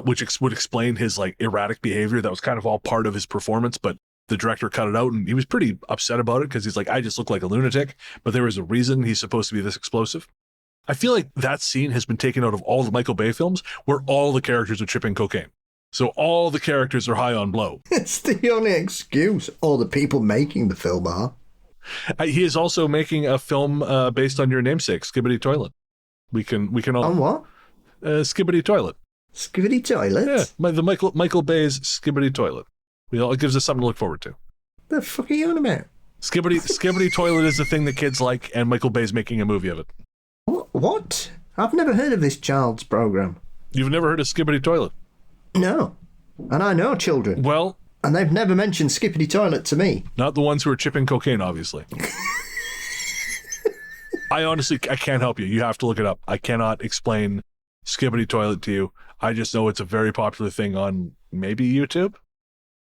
which would explain his erratic behavior. That was kind of all part of his performance, but the director cut it out and he was pretty upset about it because he's like, I just look like a lunatic, but there was a reason he's supposed to be this explosive. I feel like that scene has been taken out of all the Michael Bay films where all the characters are chipping cocaine. So all the characters are high on blow.
It's the only excuse. Or the people making the film are.
He is also making a film based on your namesake, Skibidi Toilet. We can all
On what?
Skibidi Toilet.
Skibidi Toilet?
Yeah, the Michael Bay's Skibidi Toilet. It gives us something to look forward to.
The fuck are you on about?
Skibidi Toilet is the thing that kids like, and Michael Bay's making a movie of it.
What? I've never heard of this child's program.
You've never heard of Skibidi Toilet?
No. And I know children.
Well...
And they've never mentioned Skibidi Toilet to me.
Not the ones who are chipping cocaine, obviously. I can't help you. You have to look it up. I cannot explain Skibidi Toilet to you. I just know it's a very popular thing on maybe YouTube.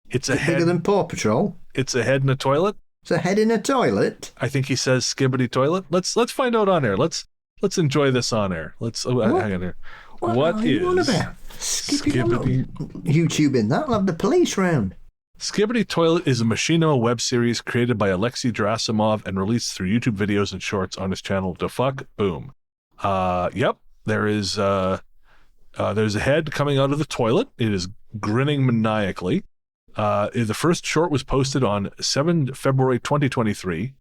It's a head,
bigger than Paw Patrol.
It's a head in a toilet,
It's a head in a toilet?
I think he says Skibidi Toilet. Let's find out on air. Let's enjoy this on air. Hang on here. What
are you on about?
Skibidi?
YouTubing that. I'll have the police round.
Skibidi Toilet is a Machinima web series created by Alexei Gerasimov and released through YouTube videos and shorts on his channel Da Fuck Boom. Yep, there's a head coming out of the toilet. It is grinning maniacally. The first short was posted on 7 February 2023.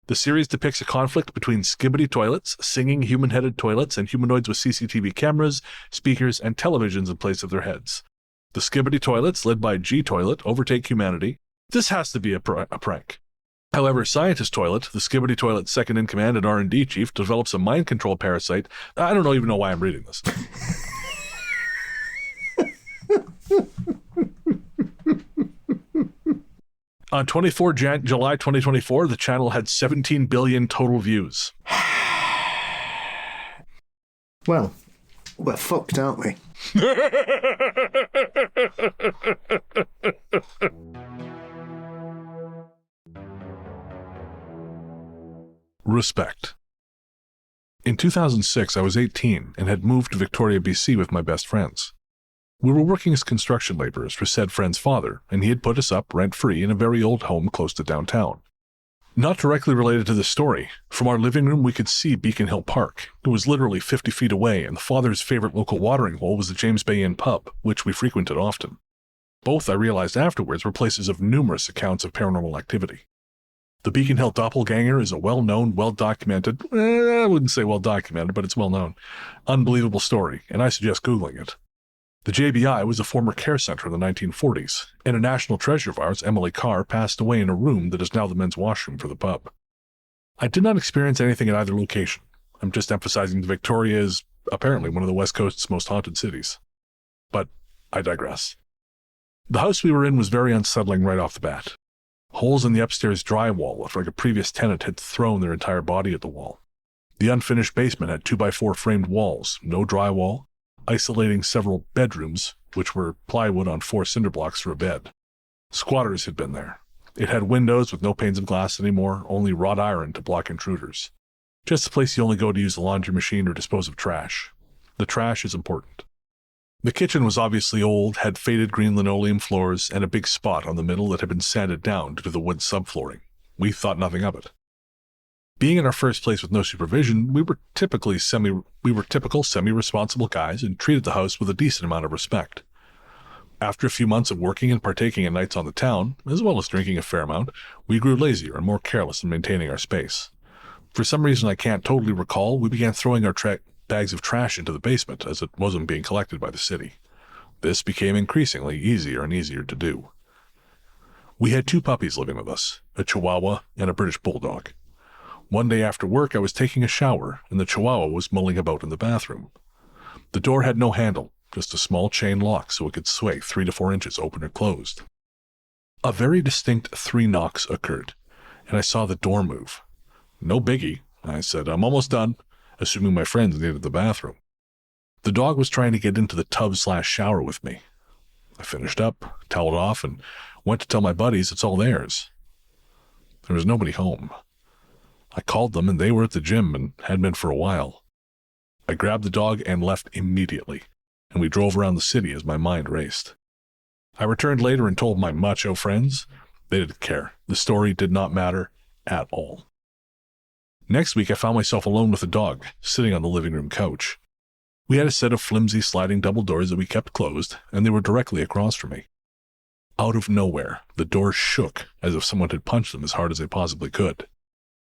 The series depicts a conflict between Skibidi toilets, singing human-headed toilets, and humanoids with CCTV cameras, speakers, and televisions in place of their heads. The Skibidi toilets, led by G Toilet, overtake humanity. This has to be a prank. However, Scientist Toilet, the Skibidi Toilet's second-in-command and R&D chief, develops a mind-control parasite. I don't even know why I'm reading this. On 24 July 2024, the channel had 17 billion total views.
Well, we're fucked, aren't we?
Respect. In 2006, I was 18 and had moved to Victoria, BC with my best friends. We were working as construction laborers for said friend's father, and he had put us up rent-free in a very old home close to downtown. Not directly related to this story, from our living room we could see Beacon Hill Park. It was literally 50 feet away, and the father's favorite local watering hole was the James Bay Inn pub, which we frequented often. Both, I realized afterwards, were places of numerous accounts of paranormal activity. The Beacon Hill Doppelganger is a well-known, well-documented, I wouldn't say well-documented, but it's well-known, unbelievable story, and I suggest Googling it. The JBI was a former care center in the 1940s, and a national treasure of ours, Emily Carr, passed away in a room that is now the men's washroom for the pub. I did not experience anything at either location. I'm just emphasizing that Victoria is apparently one of the West Coast's most haunted cities. But I digress. The house we were in was very unsettling right off the bat. Holes in the upstairs drywall looked like a previous tenant had thrown their entire body at the wall. The unfinished basement had 2x4 framed walls, no drywall, isolating several bedrooms, which were plywood on 4 cinder blocks for a bed. Squatters had been there. It had windows with no panes of glass anymore, only wrought iron to block intruders. Just a place you only go to use the laundry machine or dispose of trash. The trash is important. The kitchen was obviously old, had faded green linoleum floors, and a big spot on the middle that had been sanded down due to the wood subflooring. We thought nothing of it. Being in our first place with no supervision, we were typical semi-responsible guys and treated the house with a decent amount of respect. After a few months of working and partaking in nights on the town, as well as drinking a fair amount, we grew lazier and more careless in maintaining our space. For some reason I can't totally recall, we began throwing our bags of trash into the basement as it wasn't being collected by the city. This became increasingly easier and easier to do. We had 2 puppies living with us, a Chihuahua and a British Bulldog. One day after work, I was taking a shower, and the Chihuahua was mulling about in the bathroom. The door had no handle, just a small chain lock so it could sway 3 to 4 inches open or closed. A very distinct 3 knocks occurred, and I saw the door move. No biggie, I said. I'm almost done, assuming my friends needed the bathroom. The dog was trying to get into the tub/shower with me. I finished up, toweled off, and went to tell my buddies it's all theirs. There was nobody home. I called them, and they were at the gym and had been for a while. I grabbed the dog and left immediately, and we drove around the city as my mind raced. I returned later and told my macho friends. They didn't care. The story did not matter at all. Next week, I found myself alone with the dog, sitting on the living room couch. We had a set of flimsy sliding double doors that we kept closed, and they were directly across from me. Out of nowhere, the doors shook as if someone had punched them as hard as they possibly could.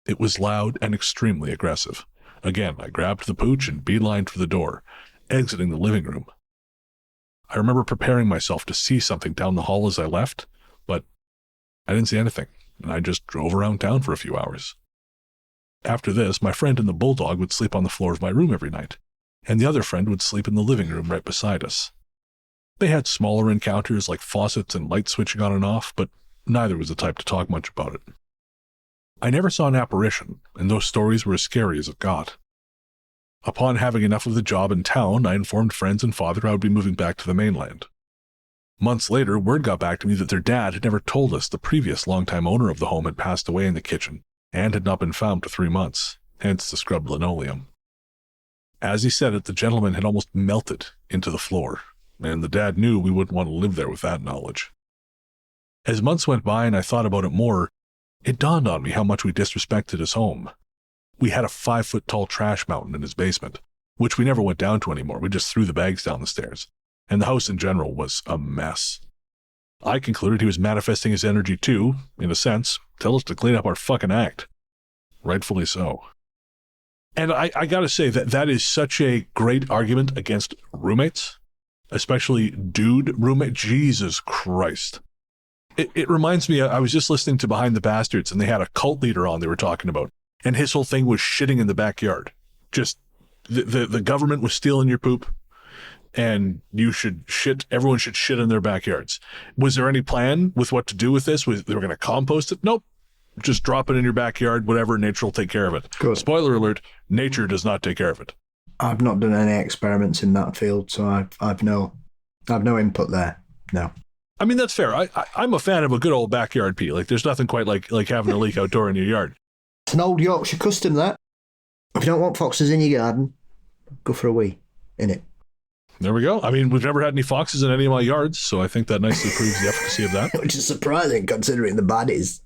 It was loud and extremely aggressive. Again, I grabbed the pooch and beelined for the door, exiting the living room. I remember preparing myself to see something down the hall as I left, but I didn't see anything, and I just drove around town for a few hours. After this, my friend and the Bulldog would sleep on the floor of my room every night, and the other friend would sleep in the living room right beside us. They had smaller encounters like faucets and light switching on and off, but neither was the type to talk much about it. I never saw an apparition, and those stories were as scary as it got. Upon having enough of the job in town, I informed friends and father I would be moving back to the mainland. Months later, word got back to me that their dad had never told us the previous longtime owner of the home had passed away in the kitchen and had not been found for 3 months, hence the scrubbed linoleum. As he said it, the gentleman had almost melted into the floor, and the dad knew we wouldn't want to live there with that knowledge. As months went by and I thought about it more, it dawned on me how much we disrespected his home. We had a 5-foot-tall trash mountain in his basement, which we never went down to anymore. We just threw the bags down the stairs. And the house in general was a mess. I concluded he was manifesting his energy too, in a sense, tell us to clean up our fucking act. Rightfully so. And I gotta say that is such a great argument against roommates, especially dude roommate. Jesus Christ. It reminds me, I was just listening to Behind the Bastards, and they had a cult leader on they were talking about, and his whole thing was shitting in the backyard. Just, the government was stealing your poop, and everyone should shit in their backyards. Was there any plan with what to do with this? They were going to compost it? Nope. Just drop it in your backyard, whatever, nature will take care of it.
Good.
Spoiler alert, nature does not take care of it.
I've not done any experiments in that field, so I've no input there. No.
I mean, that's fair. I'm a fan of a good old backyard pee. Like, there's nothing quite like having a leak outdoor in your yard.
It's an old Yorkshire custom, that. If you don't want foxes in your garden, go for a wee in it.
There we go. I mean, we've never had any foxes in any of my yards, so I think that nicely proves the efficacy of that.
Which is surprising considering the baddies.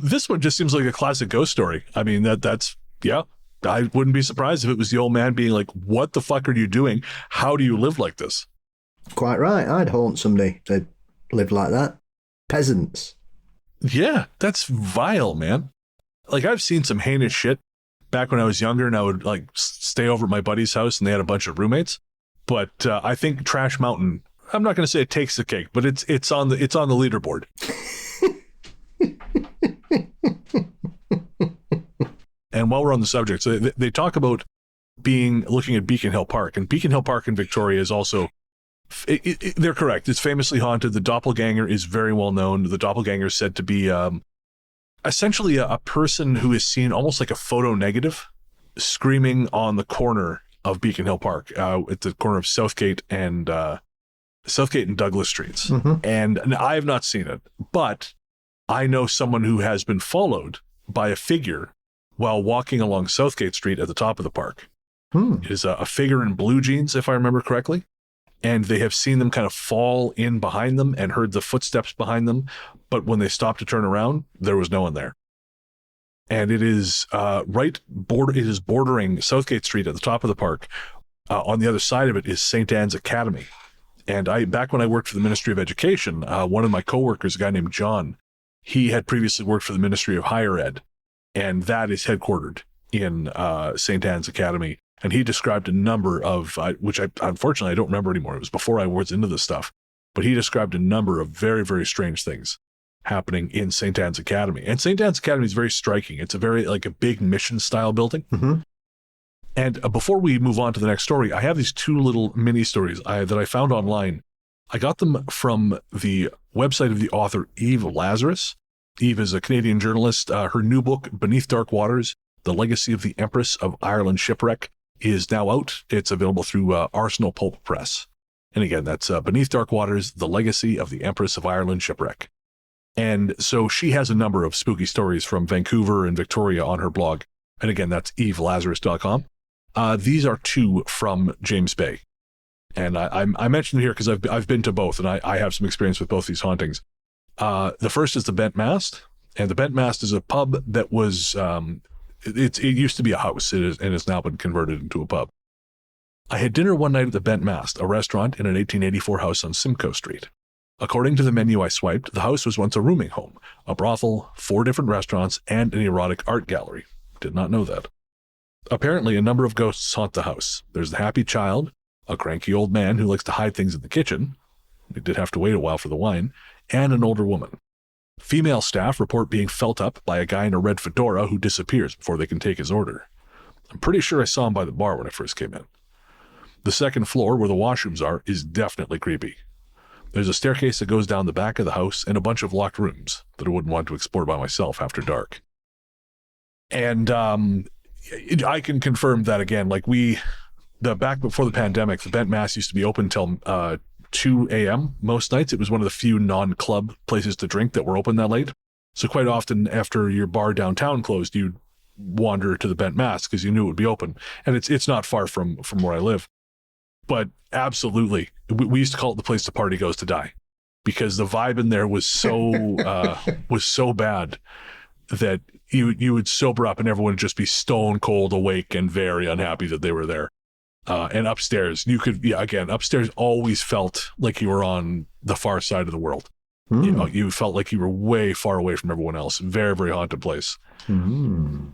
This one just seems like a classic ghost story. I mean, that's I wouldn't be surprised if it was the old man being like, what the fuck are you doing? How do you live like this?
Quite right. I'd haunt somebody to live like that. Peasants.
Yeah, that's vile, man. Like, I've seen some heinous shit back when I was younger, and I would like stay over at my buddy's house and they had a bunch of roommates. But I think Trash Mountain, I'm not going to say it takes the cake, but it's on the leaderboard. And while we're on the subject, so they talk about looking at Beacon Hill Park, and Beacon Hill Park in Victoria is also, they're correct. It's famously haunted. The doppelganger is very well known. The doppelganger is said to be essentially a person who is seen almost like a photo negative screaming on the corner of Beacon Hill Park, at the corner of Southgate and Douglas Streets.
Mm-hmm.
And I have not seen it, but I know someone who has been followed by a figure while walking along Southgate Street at the top of the park. It is a figure in blue jeans, if I remember correctly. And they have seen them kind of fall in behind them and heard the footsteps behind them. But when they stopped to turn around, there was no one there. And it is bordering Southgate Street at the top of the park. On the other side of it is St. Anne's Academy. And back when I worked for the Ministry of Education, one of my coworkers, a guy named John, he had previously worked for the Ministry of Higher Ed, and that is headquartered in St. Anne's Academy. And he described a number of, which unfortunately I don't remember anymore. It was before I was into this stuff, but he described a number of very, very strange things happening in St. Anne's Academy. And St. Anne's Academy is very striking. It's a very, like a big mission style building.
Mm-hmm.
And before we move on to the next story, I have these two little mini stories that I found online. I got them from the website of the author Eve Lazarus. Eve is a Canadian journalist. Her new book, Beneath Dark Waters, The Legacy of the Empress of Ireland Shipwreck, is now out. It's available through Arsenal Pulp Press. And again, that's Beneath Dark Waters, The Legacy of the Empress of Ireland Shipwreck. And so she has a number of spooky stories from Vancouver and Victoria on her blog. And again, that's evelazarus.com. These are two from James Bay. And I mentioned here because I've been to both, and I have some experience with both these hauntings. The first is the Bent Mast. And the Bent Mast is a pub that was... It used to be a house, and it's now been converted into a pub. I had dinner one night at the Bent Mast, a restaurant in an 1884 house on Simcoe Street. According to the menu I swiped, the house was once a rooming home, a brothel, 4 different restaurants, and an erotic art gallery. Did not know that. Apparently, a number of ghosts haunt the house. There's the happy child, a cranky old man who likes to hide things in the kitchen. We did have to wait a while for the wine, and an older woman. Female staff report being felt up by a guy in a red fedora who disappears before they can take his order. I'm pretty sure I saw him by the bar when I first came in. The second floor, where the washrooms are, is definitely creepy. There's a staircase that goes down the back of the house and a bunch of locked rooms that I wouldn't want to explore by myself after dark. And I can confirm that again, like we back before the pandemic, the Bent Mass used to be open till 2 a.m. most nights. It was one of the few non-club places to drink that were open that late. So quite often after your bar downtown closed, you'd wander to the Bent Mass because you knew it would be open. And it's not far from where I live. But absolutely, we used to call it the place the party goes to die, because the vibe in there was so bad that you would sober up and everyone would just be stone cold awake and very unhappy that they were there. And upstairs, upstairs always felt like you were on the far side of the world. You know, you felt like you were way far away from everyone else. Very, very haunted place. And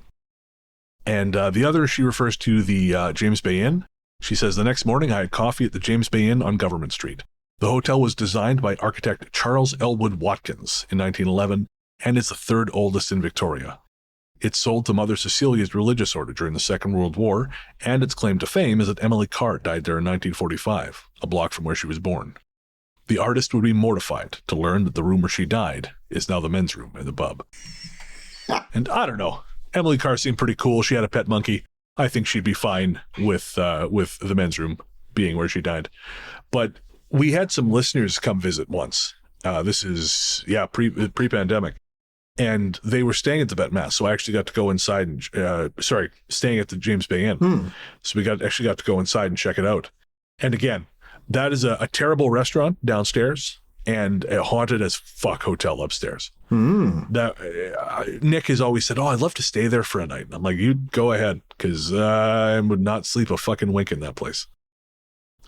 the other, she refers to the James Bay Inn. She says, the next morning I had coffee at the James Bay Inn on Government Street. The hotel was designed by architect Charles Elwood Watkins in 1911 and is the third oldest in Victoria. It sold to Mother Cecilia's religious order during the Second World War, and its claim to fame is that Emily Carr died there in 1945, a block from where she was born. The artist would be mortified to learn that the room where she died is now the men's room in the pub. And I don't know. Emily Carr seemed pretty cool. She had a pet monkey. I think she'd be fine with the men's room being where she died. But we had some listeners come visit once. This is, pre-pandemic. And they were staying at the Bent Mass. So I actually got to go inside and, staying at the James Bay Inn. So we actually got to go inside and check it out. And again, that is a terrible restaurant downstairs and a haunted as fuck hotel upstairs. That Nick has always said, I'd love to stay there for a night. And I'm like, you go ahead, because I would not sleep a fucking wink in that place.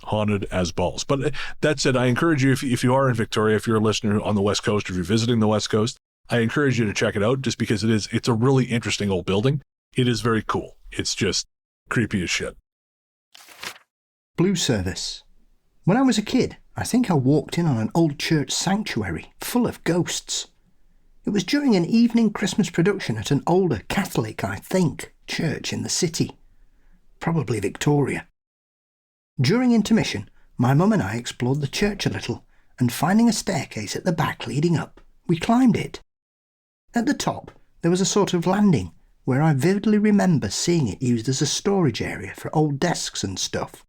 Haunted as balls. But that said, I encourage you, if you are in Victoria, if you're a listener on the West Coast, or if you're visiting the West Coast, I encourage you to check it out, just because it's a really interesting old building. It is very cool. It's just creepy as shit.
Blue service. When I was a kid, I think I walked in on an old church sanctuary full of ghosts. It was during an evening Christmas production at an older Catholic, I think, church in the city. Probably Victoria. During intermission, my mum and I explored the church a little, and finding a staircase at the back leading up, we climbed it. At the top, there was a sort of landing, where I vividly remember seeing it used as a storage area for old desks and stuff.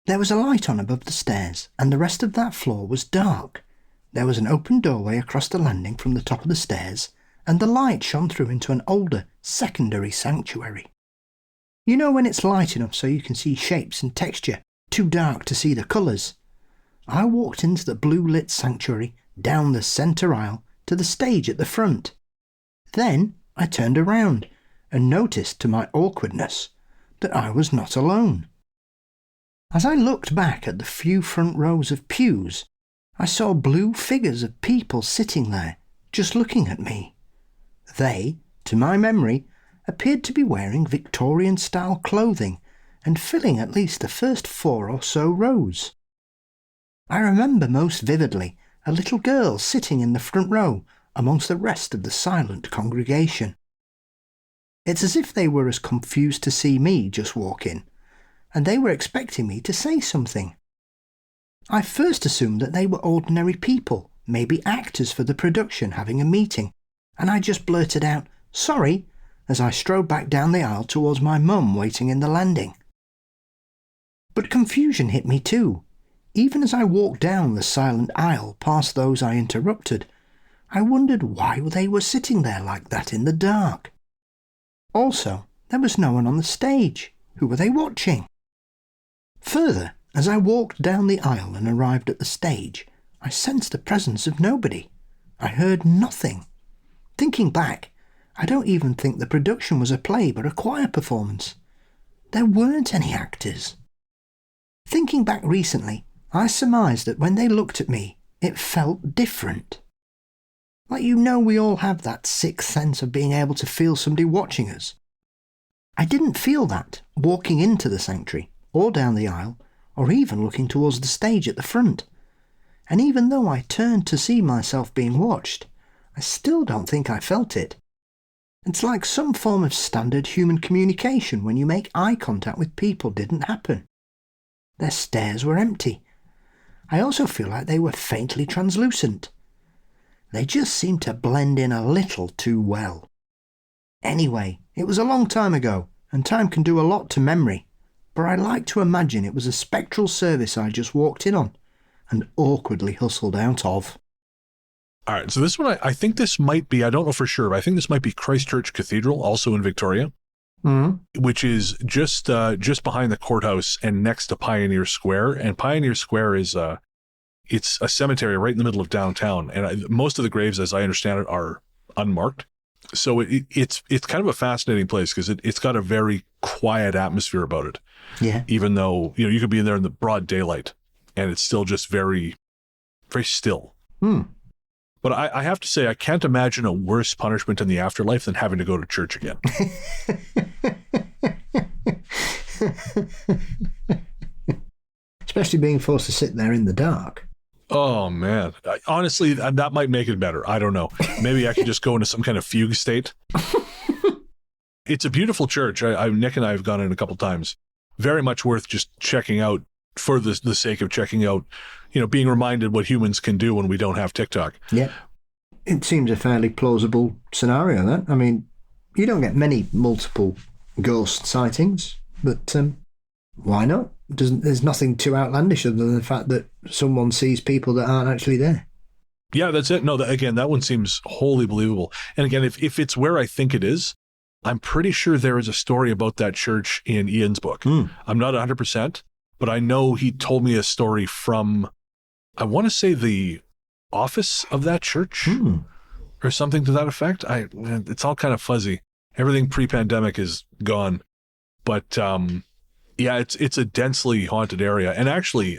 There was a light on above the stairs, and the rest of that floor was dark. There was an open doorway across the landing from the top of the stairs, and the light shone through into an older, secondary sanctuary. You know when it's light enough so you can see shapes and texture, too dark to see the colours? I walked into the blue-lit sanctuary, down the centre aisle, to the stage at the front. Then I turned around, and noticed, to my awkwardness, that I was not alone. As I looked back at the few front rows of pews, I saw blue figures of people sitting there, just looking at me. They, to my memory, appeared to be wearing Victorian-style clothing and filling at least the first 4 or so rows. I remember most vividly a little girl sitting in the front row amongst the rest of the silent congregation. It's as if they were as confused to see me just walk in, and they were expecting me to say something. I first assumed that they were ordinary people, maybe actors for the production having a meeting, and I just blurted out, "Sorry," as I strode back down the aisle towards my mum waiting in the landing. But confusion hit me too. Even as I walked down the silent aisle past those I interrupted, I wondered why they were sitting there like that in the dark. Also, there was no one on the stage. Who were they watching? Further, as I walked down the aisle and arrived at the stage, I sensed the presence of nobody. I heard nothing. Thinking back, I don't even think the production was a play but a choir performance. There weren't any actors. Thinking back recently, I surmised that when they looked at me, it felt different. Like we all have that sixth sense of being able to feel somebody watching us. I didn't feel that walking into the sanctuary, or down the aisle, or even looking towards the stage at the front. And even though I turned to see myself being watched, I still don't think I felt it. It's like some form of standard human communication when you make eye contact with people didn't happen. Their stares were empty. I also feel like they were faintly translucent. They just seemed to blend in a little too well. Anyway, it was a long time ago, and time can do a lot to memory. but I like to imagine it was a spectral service I just walked in on and awkwardly hustled out of.
All right, so this one, I think this might be, I don't know for sure, but I think this might be Christchurch Cathedral, also in Victoria, which is just behind the courthouse and next to Pioneer Square. And Pioneer Square is it's a cemetery right in the middle of downtown, and most of the graves, as I understand it, are unmarked. So it's kind of a fascinating place because it's got a very quiet atmosphere about it.
Yeah.
Even though you could be in there in the broad daylight, and it's still just very, very still. But I have to say, I can't imagine a worse punishment in the afterlife than having to go to church again.
Especially being forced to sit there in the dark.
Oh, man. Honestly, that might make it better. I don't know. Maybe I could just go into some kind of fugue state. It's a beautiful church. Nick and I have gone in a couple times. Very much worth just checking out for the sake of checking out, being reminded what humans can do when we don't have TikTok.
Yeah. It seems a fairly plausible scenario, that. I mean, you don't get many multiple ghost sightings, but why not? There's nothing too outlandish other than the fact that someone sees people that aren't actually there.
Yeah, that's it. No, that one seems wholly believable. And again, if it's where I think it is, I'm pretty sure there is a story about that church in Ian's book. I'm not 100%, but I know he told me a story from, I want to say, the office of that church or something to that effect. It's all kind of fuzzy. Everything pre-pandemic is gone. But yeah, it's a densely haunted area. And actually,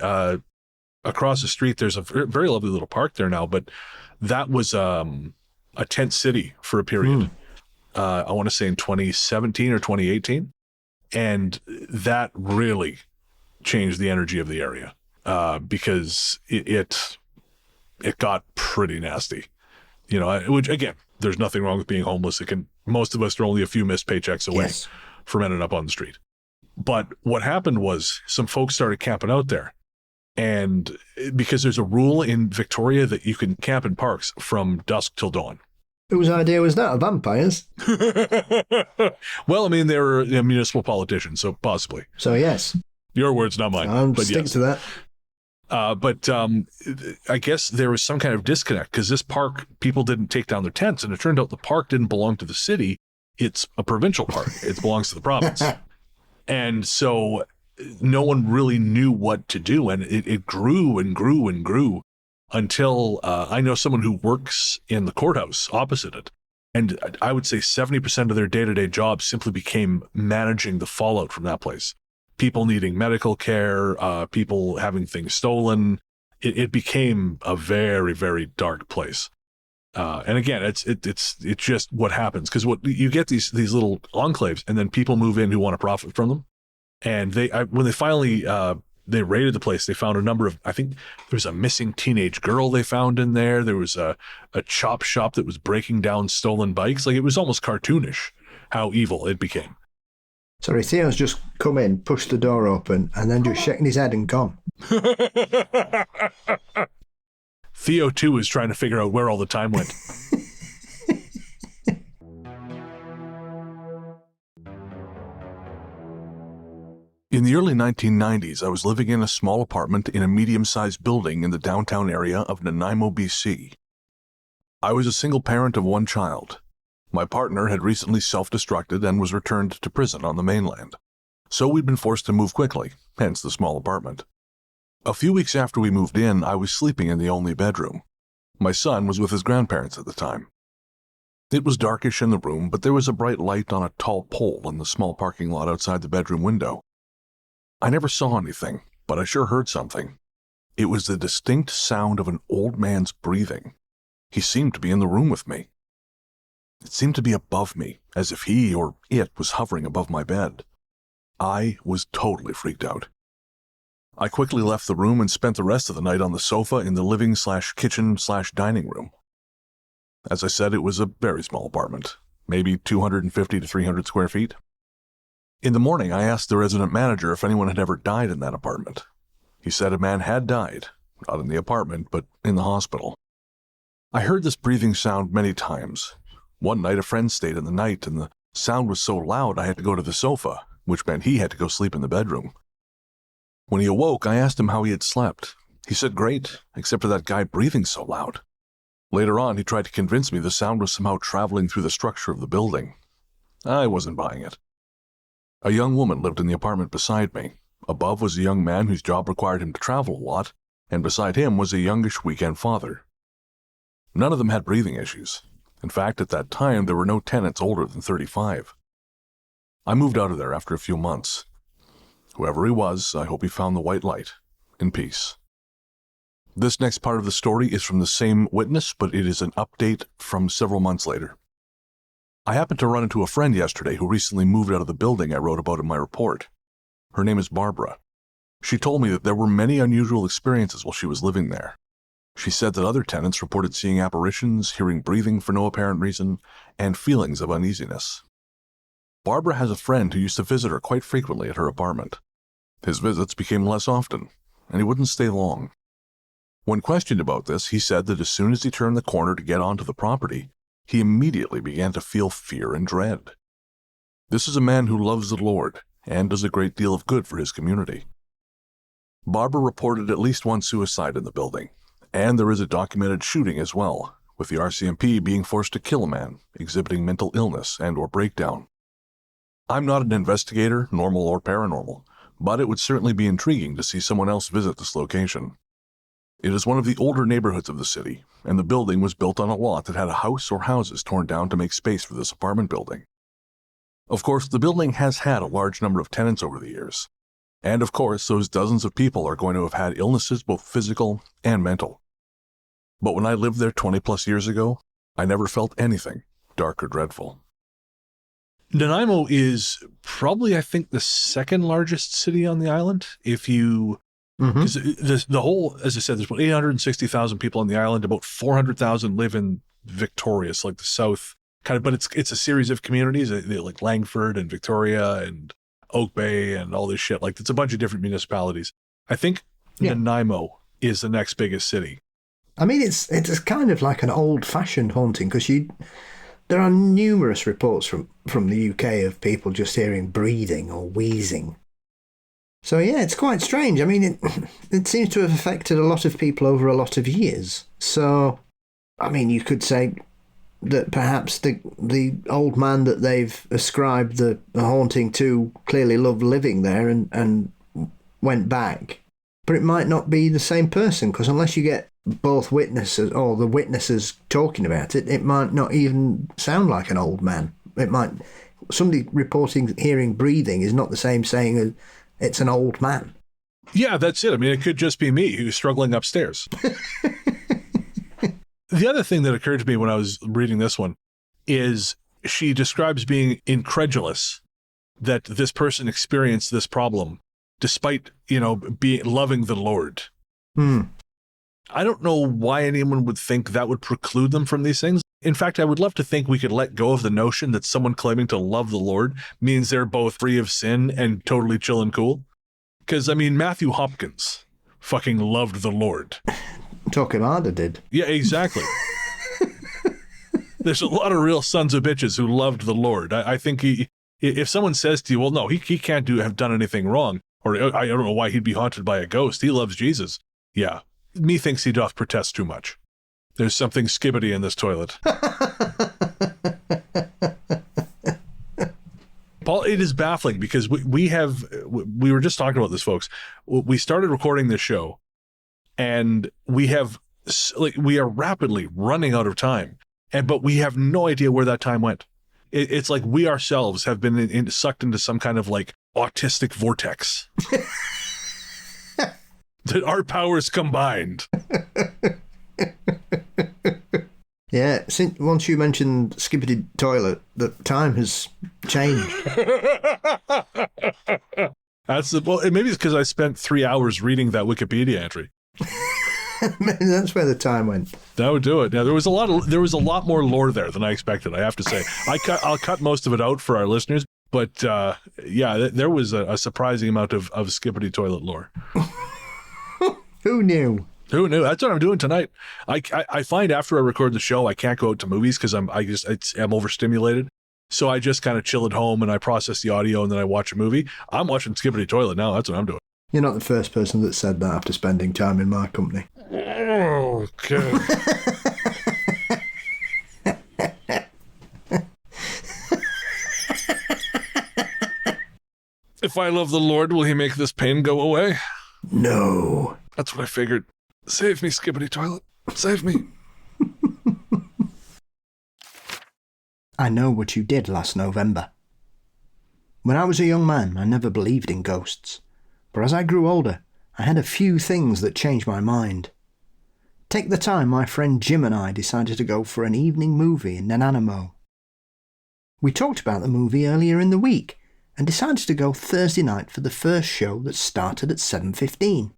across the street, there's a very lovely little park there now, but that was a tent city for a period. I want to say in 2017 or 2018. And that really changed the energy of the area because it got pretty nasty. Which, again, there's nothing wrong with being homeless. Most of us are only a few missed paychecks away from ending up on the street. But what happened was some folks started camping out there. And because there's a rule in Victoria that you can camp in parks from dusk till dawn.
Whose idea was that? Vampires?
Well, I mean, they were a municipal politician, so possibly.
So, yes.
Your words, not mine.
I'll
but
stick to that.
But I guess there was some kind of disconnect because this park, people didn't take down their tents, and it turned out the park didn't belong to the city. It's a provincial park. It belongs to the province. And so no one really knew what to do, and it grew and grew and grew until I know someone who works in the courthouse opposite it. And I would say 70% of their day-to-day job simply became managing the fallout from that place. People needing medical care, people having things stolen. It became a very, very dark place. And again, it's just what happens because what you get these little enclaves, and then people move in who want to profit from them. And when they finally they raided the place, they found a number of, I think there was a missing teenage girl they found in there. There was a chop shop that was breaking down stolen bikes. Like, it was almost cartoonish how evil it became.
Sorry, Theo's just come in, pushed the door open, and then just shaking his head and gone.
Theo, too, is trying to figure out where all the time went.
In the early 1990s, I was living in a small apartment in a medium-sized building in the downtown area of Nanaimo, BC. I was a single parent of one child. My partner had recently self-destructed and was returned to prison on the mainland. So we'd been forced to move quickly, hence the small apartment. A few weeks after we moved in, I was sleeping in the only bedroom. My son was with his grandparents at the time. It was darkish in the room, but there was a bright light on a tall pole in the small parking lot outside the bedroom window. I never saw anything, but I sure heard something. It was the distinct sound of an old man's breathing. He seemed to be in the room with me. It seemed to be above me, as if he or it was hovering above my bed. I was totally freaked out. I quickly left the room and spent the rest of the night on the sofa in the living/kitchen/dining room. As I said, it was a very small apartment, maybe 250 to 300 square feet. In the morning, I asked the resident manager if anyone had ever died in that apartment. He said a man had died, not in the apartment, but in the hospital. I heard this breathing sound many times. One night, a friend stayed in the night, and the sound was so loud I had to go to the sofa, which meant he had to go sleep in the bedroom. When he awoke, I asked him how he had slept. He said great, except for that guy breathing so loud. Later on, he tried to convince me the sound was somehow traveling through the structure of the building. I wasn't buying it. A young woman lived in the apartment beside me. Above was a young man whose job required him to travel a lot, and beside him was a youngish weekend father. None of them had breathing issues. In fact, at that time, there were no tenants older than 35. I moved out of there after a few months. Whoever he was, I hope he found the white light in peace. This next part of the story is from the same witness, but it is an update from several months later. I happened to run into a friend yesterday who recently moved out of the building I wrote about in my report. Her name is Barbara. She told me that there were many unusual experiences while she was living there. She said that other tenants reported seeing apparitions, hearing breathing for no apparent reason, and feelings of uneasiness. Barbara has a friend who used to visit her quite frequently at her apartment. His visits became less often, and he wouldn't stay long. When questioned about this, he said that as soon as he turned the corner to get onto the property, he immediately began to feel fear and dread. This is a man who loves the Lord and does a great deal of good for his community. Barbara reported at least one suicide in the building, and there is a documented shooting as well, with the RCMP being forced to kill a man exhibiting mental illness and/or breakdown. I'm not an investigator, normal or paranormal, but it would certainly be intriguing to see someone else visit this location. It is one of the older neighborhoods of the city, and the building was built on a lot that had a house or houses torn down to make space for this apartment building. Of course, the building has had a large number of tenants over the years, and of course, those dozens of people are going to have had illnesses, both physical and mental. But when I lived there 20-plus years ago, I never felt anything dark or dreadful.
Nanaimo is probably, I think, the second largest city on the island. If you, because the whole, as I said, there's about 860,000 people on the island. About 400,000 live in Victoria, so like the south kind of. But it's a series of communities, like Langford and Victoria and Oak Bay and all this shit. Like it's a bunch of different municipalities. I think Nanaimo is the next biggest city.
I mean, it's kind of like an old-fashioned haunting because there are numerous reports from the UK of people just hearing breathing or wheezing. So yeah, it's quite strange. I mean, it seems to have affected a lot of people over a lot of years. So, I mean, you could say that perhaps the old man that they've ascribed the haunting to clearly loved living there and went back. But it might not be the same person because unless you get both witnesses or the witnesses talking about it, it might not even sound like an old man. Somebody reporting hearing breathing is not the same saying it's an old man.
Yeah, that's it. I mean, it could just be me who's struggling upstairs. The other thing that occurred to me when I was reading this one is she describes being incredulous that this person experienced this problem despite, loving the Lord. I don't know why anyone would think that would preclude them from these things. In fact, I would love to think we could let go of the notion that someone claiming to love the Lord means they're both free of sin and totally chill and cool. Because, I mean, Matthew Hopkins fucking loved the Lord.
Torquemada did.
Yeah, exactly. There's a lot of real sons of bitches who loved the Lord. I think if someone says to you, well, no, he can't have done anything wrong, or I don't know why he'd be haunted by a ghost. He loves Jesus. Yeah. Methinks he doth protest too much. There's something skibidi in this toilet. Paul, it is baffling because we were just talking about this, folks. We started recording this show and we are rapidly running out of time, but we have no idea where that time went. It's like we ourselves have been sucked into some kind of like autistic vortex. That our powers combined.
Yeah, once you mentioned Skibidi Toilet, the time has changed.
Maybe it's because I spent 3 hours reading that Wikipedia entry.
Maybe that's where the time went.
That would do it. Now there was a lot more lore there than I expected. I have to say, I'll cut most of it out for our listeners, but there was a surprising amount of Skibidi Toilet lore.
Who knew?
Who knew? That's what I'm doing tonight. I find after I record the show, I can't go out to movies because I'm overstimulated. So I just kind of chill at home and I process the audio and then I watch a movie. I'm watching Skibidi Toilet now. That's what I'm doing.
You're not the first person that said that after spending time in my company.
Okay. If I love the Lord, will he make this pain go away?
No.
That's what I figured. Save me, Skibidi Toilet. Save me.
I know what you did last November. When I was a young man, I never believed in ghosts. But as I grew older, I had a few things that changed my mind. Take the time my friend Jim and I decided to go for an evening movie in Nanaimo. We talked about the movie earlier in the week and decided to go Thursday night for the first show that started at 7:15.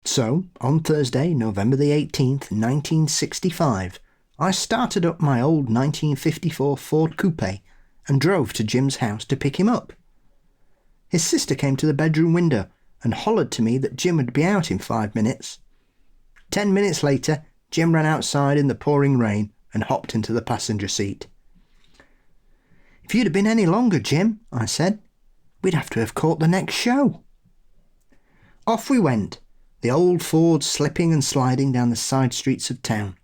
So, on Thursday, November the 18th, 1965, I started up my old 1954 Ford Coupe and drove to Jim's house to pick him up. His sister came to the bedroom window and hollered to me that Jim would be out in 5 minutes. 10 minutes later, Jim ran outside in the pouring rain and hopped into the passenger seat. "If you'd have been any longer, Jim," I said, "we'd have to have caught the next show." Off we went, the old Ford slipping and sliding down the side streets of town.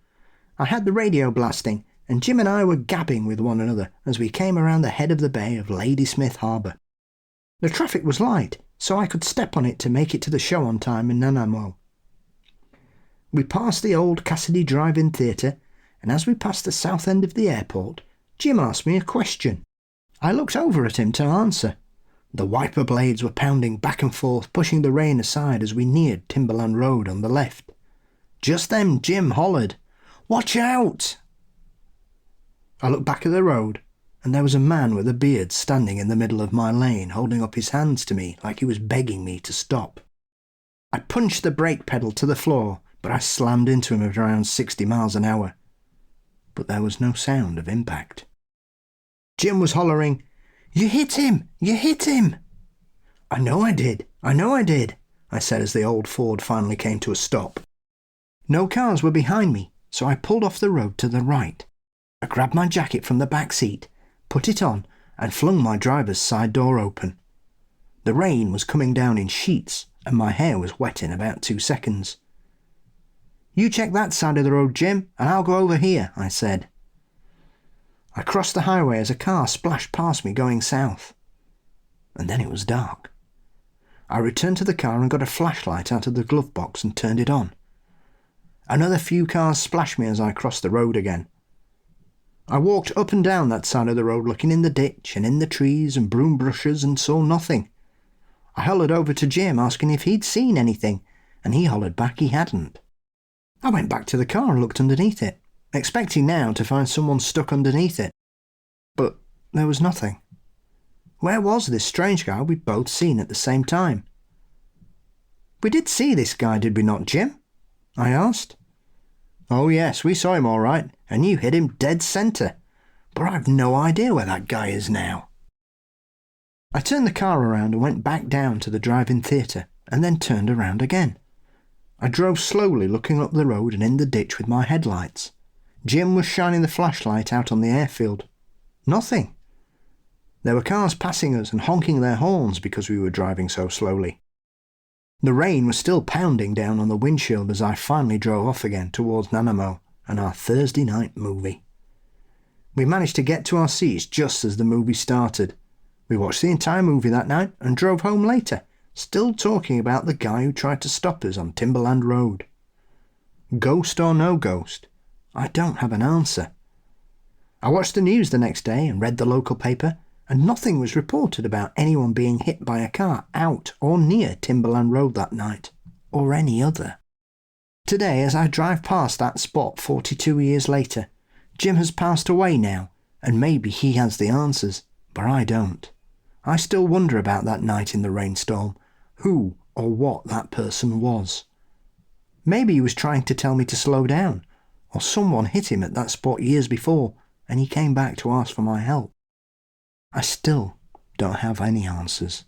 I had the radio blasting, and Jim and I were gabbing with one another as we came around the head of the bay of Ladysmith Harbour. The traffic was light, so I could step on it to make it to the show on time in Nanaimo. We passed the old Cassidy Drive-In Theatre, and as we passed the south end of the airport, Jim asked me a question. I looked over at him to answer. The wiper blades were pounding back and forth, pushing the rain aside as we neared Timberland Road on the left. Just then Jim hollered, "Watch out!" I looked back at the road, and there was a man with a beard standing in the middle of my lane, holding up his hands to me like he was begging me to stop. I punched the brake pedal to the floor, but I slammed into him at around 60 miles an hour. But there was no sound of impact. Jim was hollering, "You hit him! You hit him!" I know I did, I said as the old Ford finally came to a stop. No cars were behind me, so I pulled off the road to the right. I grabbed my jacket from the back seat, put it on, and flung my driver's side door open. The rain was coming down in sheets, and my hair was wet in about 2 seconds. "You check that side of the road, Jim, and I'll go over here," I said. I crossed the highway as a car splashed past me going south. And then it was dark. I returned to the car and got a flashlight out of the glove box and turned it on. Another few cars splashed me as I crossed the road again. I walked up and down that side of the road looking in the ditch and in the trees and broom bushes and saw nothing. I hollered over to Jim asking if he'd seen anything, and he hollered back he hadn't. I went back to the car and looked underneath it, expecting now to find someone stuck underneath it. But there was nothing. Where was this strange guy we'd both seen at the same time? "We did see this guy, did we not, Jim?" I asked. "Oh yes, we saw him all right, and you hit him dead centre. But I've no idea where that guy is now." I turned the car around and went back down to the drive-in theatre, and then turned around again. I drove slowly, looking up the road and in the ditch with my headlights. Jim was shining the flashlight out on the airfield. Nothing. There were cars passing us and honking their horns because we were driving so slowly. The rain was still pounding down on the windshield as I finally drove off again towards Nanaimo and our Thursday night movie. We managed to get to our seats just as the movie started. We watched the entire movie that night and drove home later, still talking about the guy who tried to stop us on Timberland Road. Ghost or no ghost, I don't have an answer. I watched the news the next day and read the local paper, and nothing was reported about anyone being hit by a car out or near Timberland Road that night, or any other. Today, as I drive past that spot 42 years later, Jim has passed away now, and maybe he has the answers, but I don't. I still wonder about that night in the rainstorm, who or what that person was. Maybe he was trying to tell me to slow down, or someone hit him at that spot years before, and he came back to ask for my help. I still don't have any answers.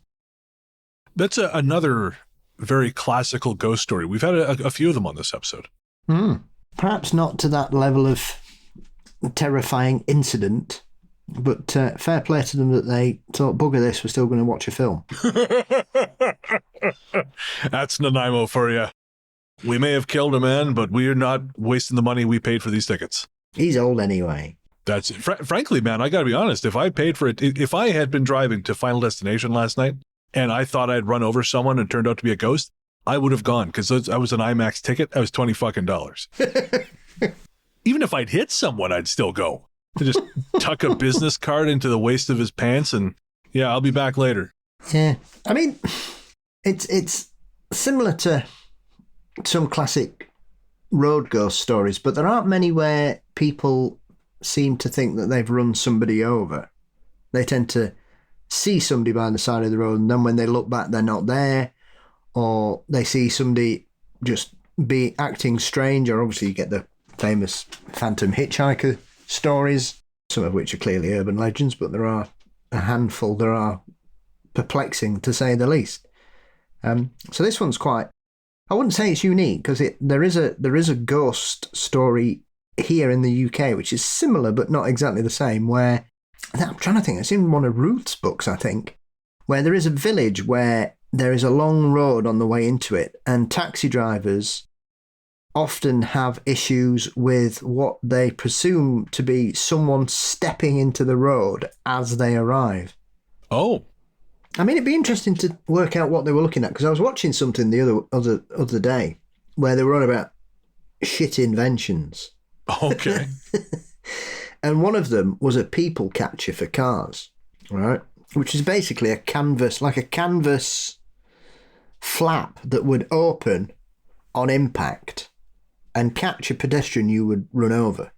That's another very classical ghost story. We've had a few of them on this episode.
Perhaps not to that level of terrifying incident, But fair play to them that they thought, bugger this, we're still going to watch a film.
That's Nanaimo for you. We may have killed a man, but we're not wasting the money we paid for these tickets.
He's old anyway.
That's frankly, man, I got to be honest. If I paid for it, if I had been driving to Final Destination last night and I thought I'd run over someone and turned out to be a ghost, I would have gone because I was an IMAX ticket. That was $20. Even if I'd hit someone, I'd still go. To just tuck a business card into the waist of his pants and, yeah, I'll be back later.
Yeah. I mean, it's similar to some classic road ghost stories, but there aren't many where people seem to think that they've run somebody over. They tend to see somebody by the side of the road, and then when they look back, they're not there, or they see somebody just be acting strange, or obviously you get the famous phantom hitchhiker stories, some of which are clearly urban legends, but there are a handful that are perplexing to say the least. So this one's quite, I wouldn't say it's unique, because there is a ghost story here in the UK which is similar but not exactly the same, where I'm trying to think, it's in one of Ruth's books, I think, where there is a village where there is a long road on the way into it, and taxi drivers often have issues with what they presume to be someone stepping into the road as they arrive.
Oh.
I mean, it'd be interesting to work out what they were looking at, because I was watching something the other day where they were on about shit inventions.
Okay.
And one of them was a people catcher for cars, right? Which is basically a canvas flap that would open on impact and catch a pedestrian you would run over.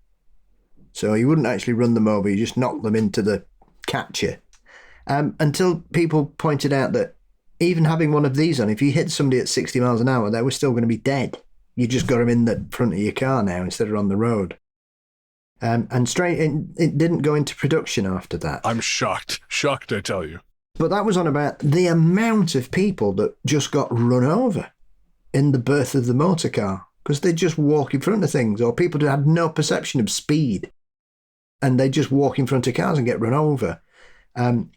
So you wouldn't actually run them over, you just knock them into the catcher. Until people pointed out that even having one of these on, if you hit somebody at 60 miles an hour, they were still going to be dead. You just got them in the front of your car now instead of on the road. And straight, it didn't go into production after that.
I'm shocked, I tell you.
But that was on about the amount of people that just got run over in the birth of the motor car, because they just walk in front of things, or people who had no perception of speed, and they just walk in front of cars and get run over. And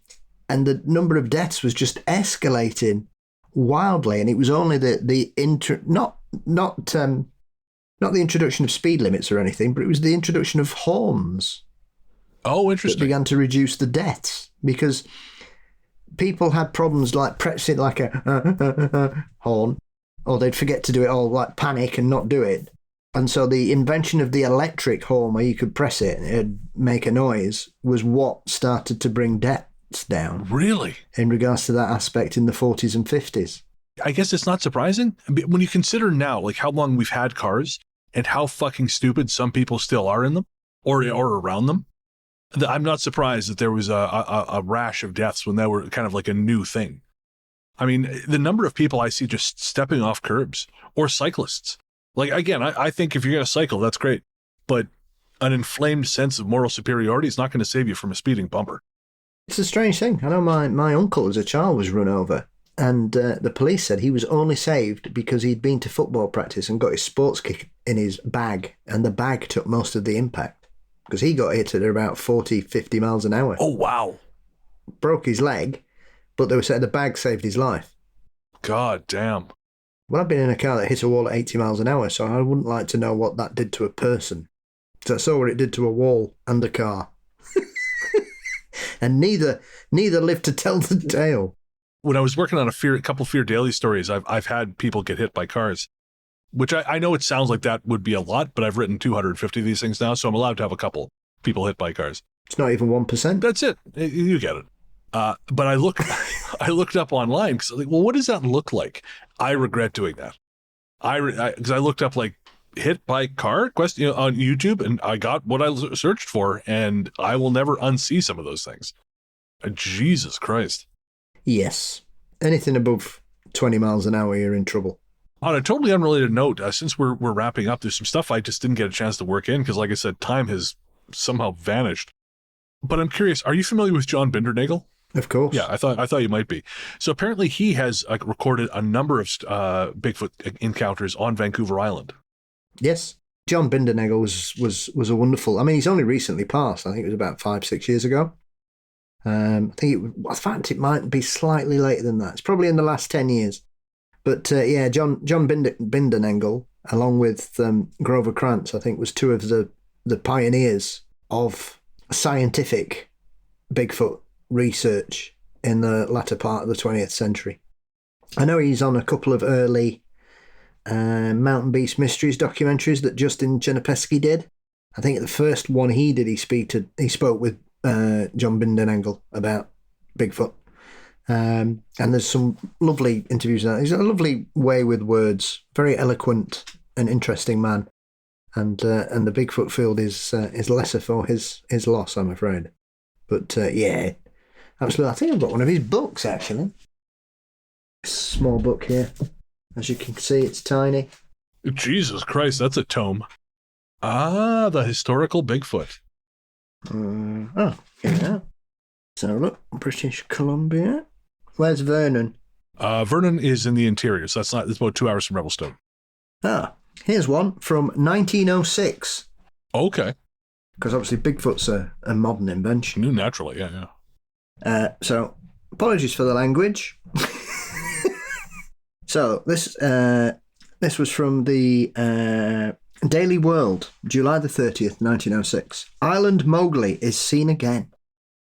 the number of deaths was just escalating wildly, and it was only not the introduction of speed limits or anything, but it was the introduction of horns.
Oh, interesting.
That began to reduce the deaths, because people had problems like pressing like a horn, or they'd forget to do it, or like panic and not do it. And so the invention of the electric horn, where you could press it and it'd make a noise, was what started to bring deaths down.
Really?
In regards to that aspect in the 40s and 50s.
I guess it's not surprising when you consider now, like how long we've had cars and how fucking stupid some people still are in them or around them. I'm not surprised that there was a rash of deaths when they were kind of like a new thing. I mean, the number of people I see just stepping off curbs, or cyclists. Like, again, I think if you're going to cycle, that's great. But an inflamed sense of moral superiority is not going to save you from a speeding bumper.
It's a strange thing. I know my uncle as a child was run over, and the police said he was only saved because he'd been to football practice and got his sports kit in his bag, and the bag took most of the impact, because he got hit at about 40, 50 miles an hour.
Oh, wow.
Broke his leg, but they were saying the bag saved his life.
God damn.
Well, I've been in a car that hit a wall at 80 miles an hour, so I wouldn't like to know what that did to a person. So I saw what it did to a wall and a car. And neither lived to tell the tale.
When I was working on a couple Fear Daily stories, I've had people get hit by cars, which I know it sounds like that would be a lot, but I've written 250 of these things now, so I'm allowed to have a couple people hit by cars.
It's not even 1%.
That's it. You get it. But I looked up online because, like, well, what does that look like? I regret doing that. Because I looked up like hit by car question on YouTube, and I got what I searched for, and I will never unsee some of those things. Jesus Christ.
Yes. Anything above 20 miles an hour, you're in trouble.
On a totally unrelated note, since we're wrapping up, there's some stuff I just didn't get a chance to work in because, like I said, time has somehow vanished. But I'm curious, are you familiar with John Bindernagel?
Of course.
Yeah, I thought you might be. So apparently he has recorded a number of Bigfoot encounters on Vancouver Island.
Yes. John Bindernagel was a wonderful. I mean, he's only recently passed. I think it was about 5-6 years ago. I think in fact, it might be slightly later than that. It's probably in the last 10 years. But yeah, John Bindernagel, along with Grover Krantz, I think was two of the pioneers of scientific Bigfoot research in the latter part of the 20th century. I know he's on a couple of early Mountain Beast Mysteries documentaries that Justin Chernopesky did. I think the first one he did, he spoke with John Bindernagel about Bigfoot. And there's some lovely interviews. He's a lovely way with words, very eloquent and interesting man. And the Bigfoot field is lesser for his loss, I'm afraid. But yeah, absolutely. I think I've got one of his books, actually. Small book here. As you can see, it's tiny.
Jesus Christ, that's a tome. Ah, the historical Bigfoot.
Oh, here we are. So look, British Columbia. Where's Vernon?
Vernon is in the interior, so it's about 2 hours from Revelstoke.
Ah, here's one from 1906.
Okay.
Because obviously Bigfoot's a modern invention.
New naturally, yeah.
So, apologies for the language. So, this was from the Daily World, July the 30th, 1906. Island Mowgli is seen again.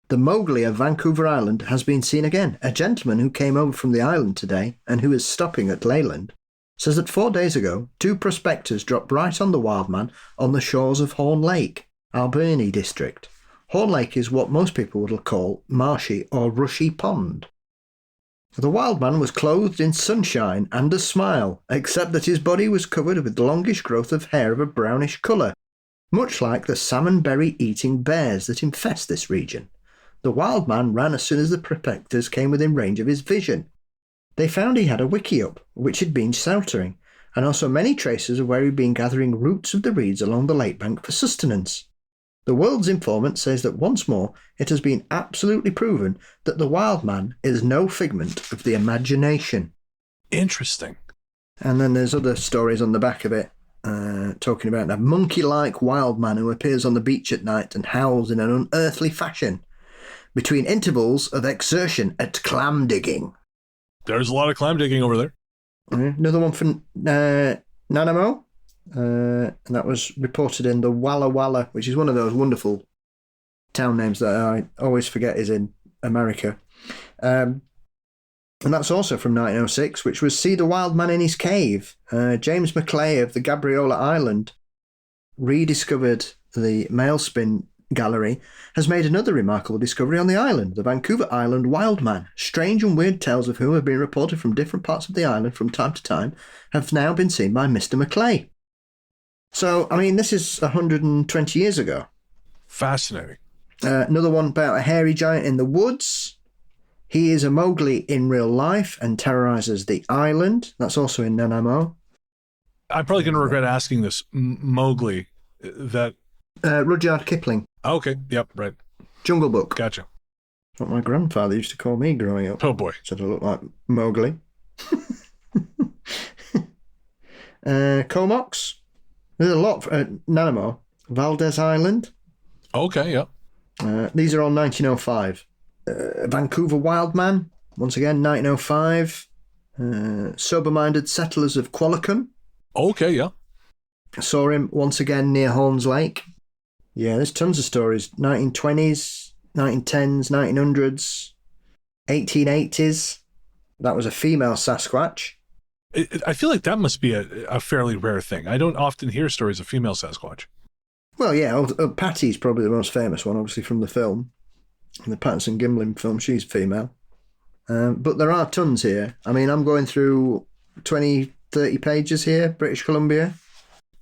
The Mowgli of Vancouver Island has been seen again. A gentleman who came over from the island today and who is stopping at Leyland says that 4 days ago, 2 prospectors dropped right on the wild man on the shores of Horn Lake, Alberni district. Horn Lake is what most people would call marshy or rushy pond. The wild man was clothed in sunshine and a smile, except that his body was covered with longish growth of hair of a brownish colour, much like the salmon-berry-eating bears that infest this region. The wild man ran as soon as the prospectors came within range of his vision. They found he had a wickie up, which had been sheltering, and also many traces of where he'd been gathering roots of the reeds along the lake bank for sustenance. The world's informant says that once more it has been absolutely proven that the wild man is no figment of the imagination.
Interesting.
And then there's other stories on the back of it, talking about a monkey-like wild man who appears on the beach at night and howls in an unearthly fashion, between intervals of exertion at clam digging.
There's a lot of clam digging over there.
Another one from Nanaimo. And that was reported in the Walla Walla, which is one of those wonderful town names that I always forget is in America. And that's also from 1906, which was See the Wild Man in His Cave. James Maclay of the Gabriola Island rediscovered the Mailspin Gallery, has made another remarkable discovery on the island, the Vancouver Island Wild Man. Strange and weird tales of whom have been reported from different parts of the island from time to time have now been seen by Mr. Maclay. So, I mean, this is 120 years ago.
Fascinating.
Another one about a hairy giant in the woods. He is a Mowgli in real life and terrorizes the island. That's also in Nanaimo.
I'm probably going to regret asking this. Mowgli, that...
Rudyard Kipling.
Okay, yep, right.
Jungle Book.
Gotcha.
That's what my grandfather used to call me growing up.
Oh, boy.
Said I look like Mowgli. Comox. There's a lot for Nanaimo. Valdez Island.
Okay, yep.
These are all 1905. Vancouver Wildman, once again, 1905. Sober-minded settlers of Qualicum.
Okay, yeah.
Saw him once again near Horns Lake. Yeah, there's tons of stories. 1920s, 1910s, 1900s, 1880s. That was a female Sasquatch.
I feel like that must be a fairly rare thing. I don't often hear stories of female Sasquatch.
Well, yeah, Patty's probably the most famous one, obviously, from the film. In the Patterson-Gimlin film, she's female. But there are tons here. I mean, I'm going through 20, 30 pages here, British Columbia.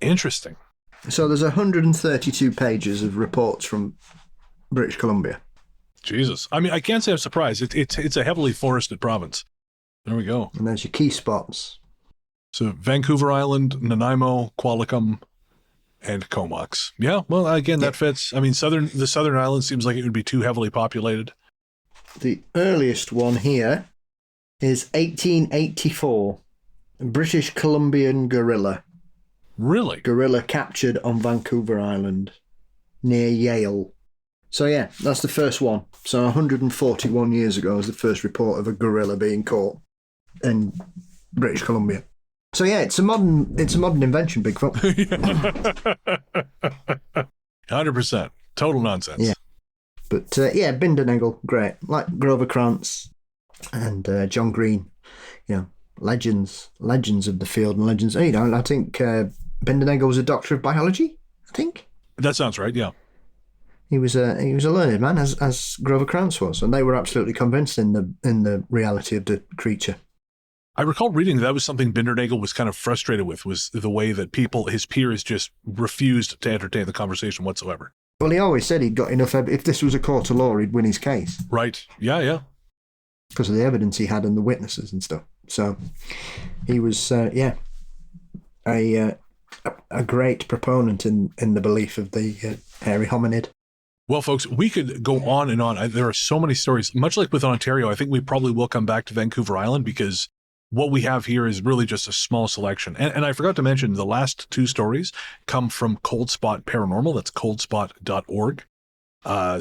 Interesting.
So there's 132 pages of reports from British Columbia.
Jesus. I mean, I can't say I'm surprised. It's a heavily forested province. There we go.
And there's your key spots.
So Vancouver Island, Nanaimo, Qualicum, and Comox. Yeah, well, again, that fits. I mean, the southern island seems like it would be too heavily populated.
The earliest one here is 1884, British Columbian gorilla.
Really?
Gorilla captured on Vancouver Island near Yale. So yeah, that's the first one. So 141 years ago was the first report of a gorilla being caught in British Columbia. So yeah, it's a modern invention, Bigfoot.
100%. Total nonsense.
Yeah. But Bindernagel, great. Like Grover Krantz and John Green, legends of the field and legends. I think Bindernagel was a doctor of biology, I think.
That sounds right, yeah.
He was a learned man, as Grover Krantz was, and they were absolutely convinced in the reality of the creature.
I recall reading that was something Bindernagel was kind of frustrated with, was the way that his peers just refused to entertain the conversation whatsoever.
Well, he always said he'd got enough. If this was a court of law, he'd win his case.
Right. Yeah.
Because of the evidence he had and the witnesses and stuff. So he was, a great proponent in the belief of the hairy hominid.
Well, folks, we could go on and on. There are so many stories. Much like with Ontario, I think we probably will come back to Vancouver Island because what we have here is really just a small selection. And I forgot to mention the last 2 stories come from Cold Spot Paranormal. That's coldspot.org.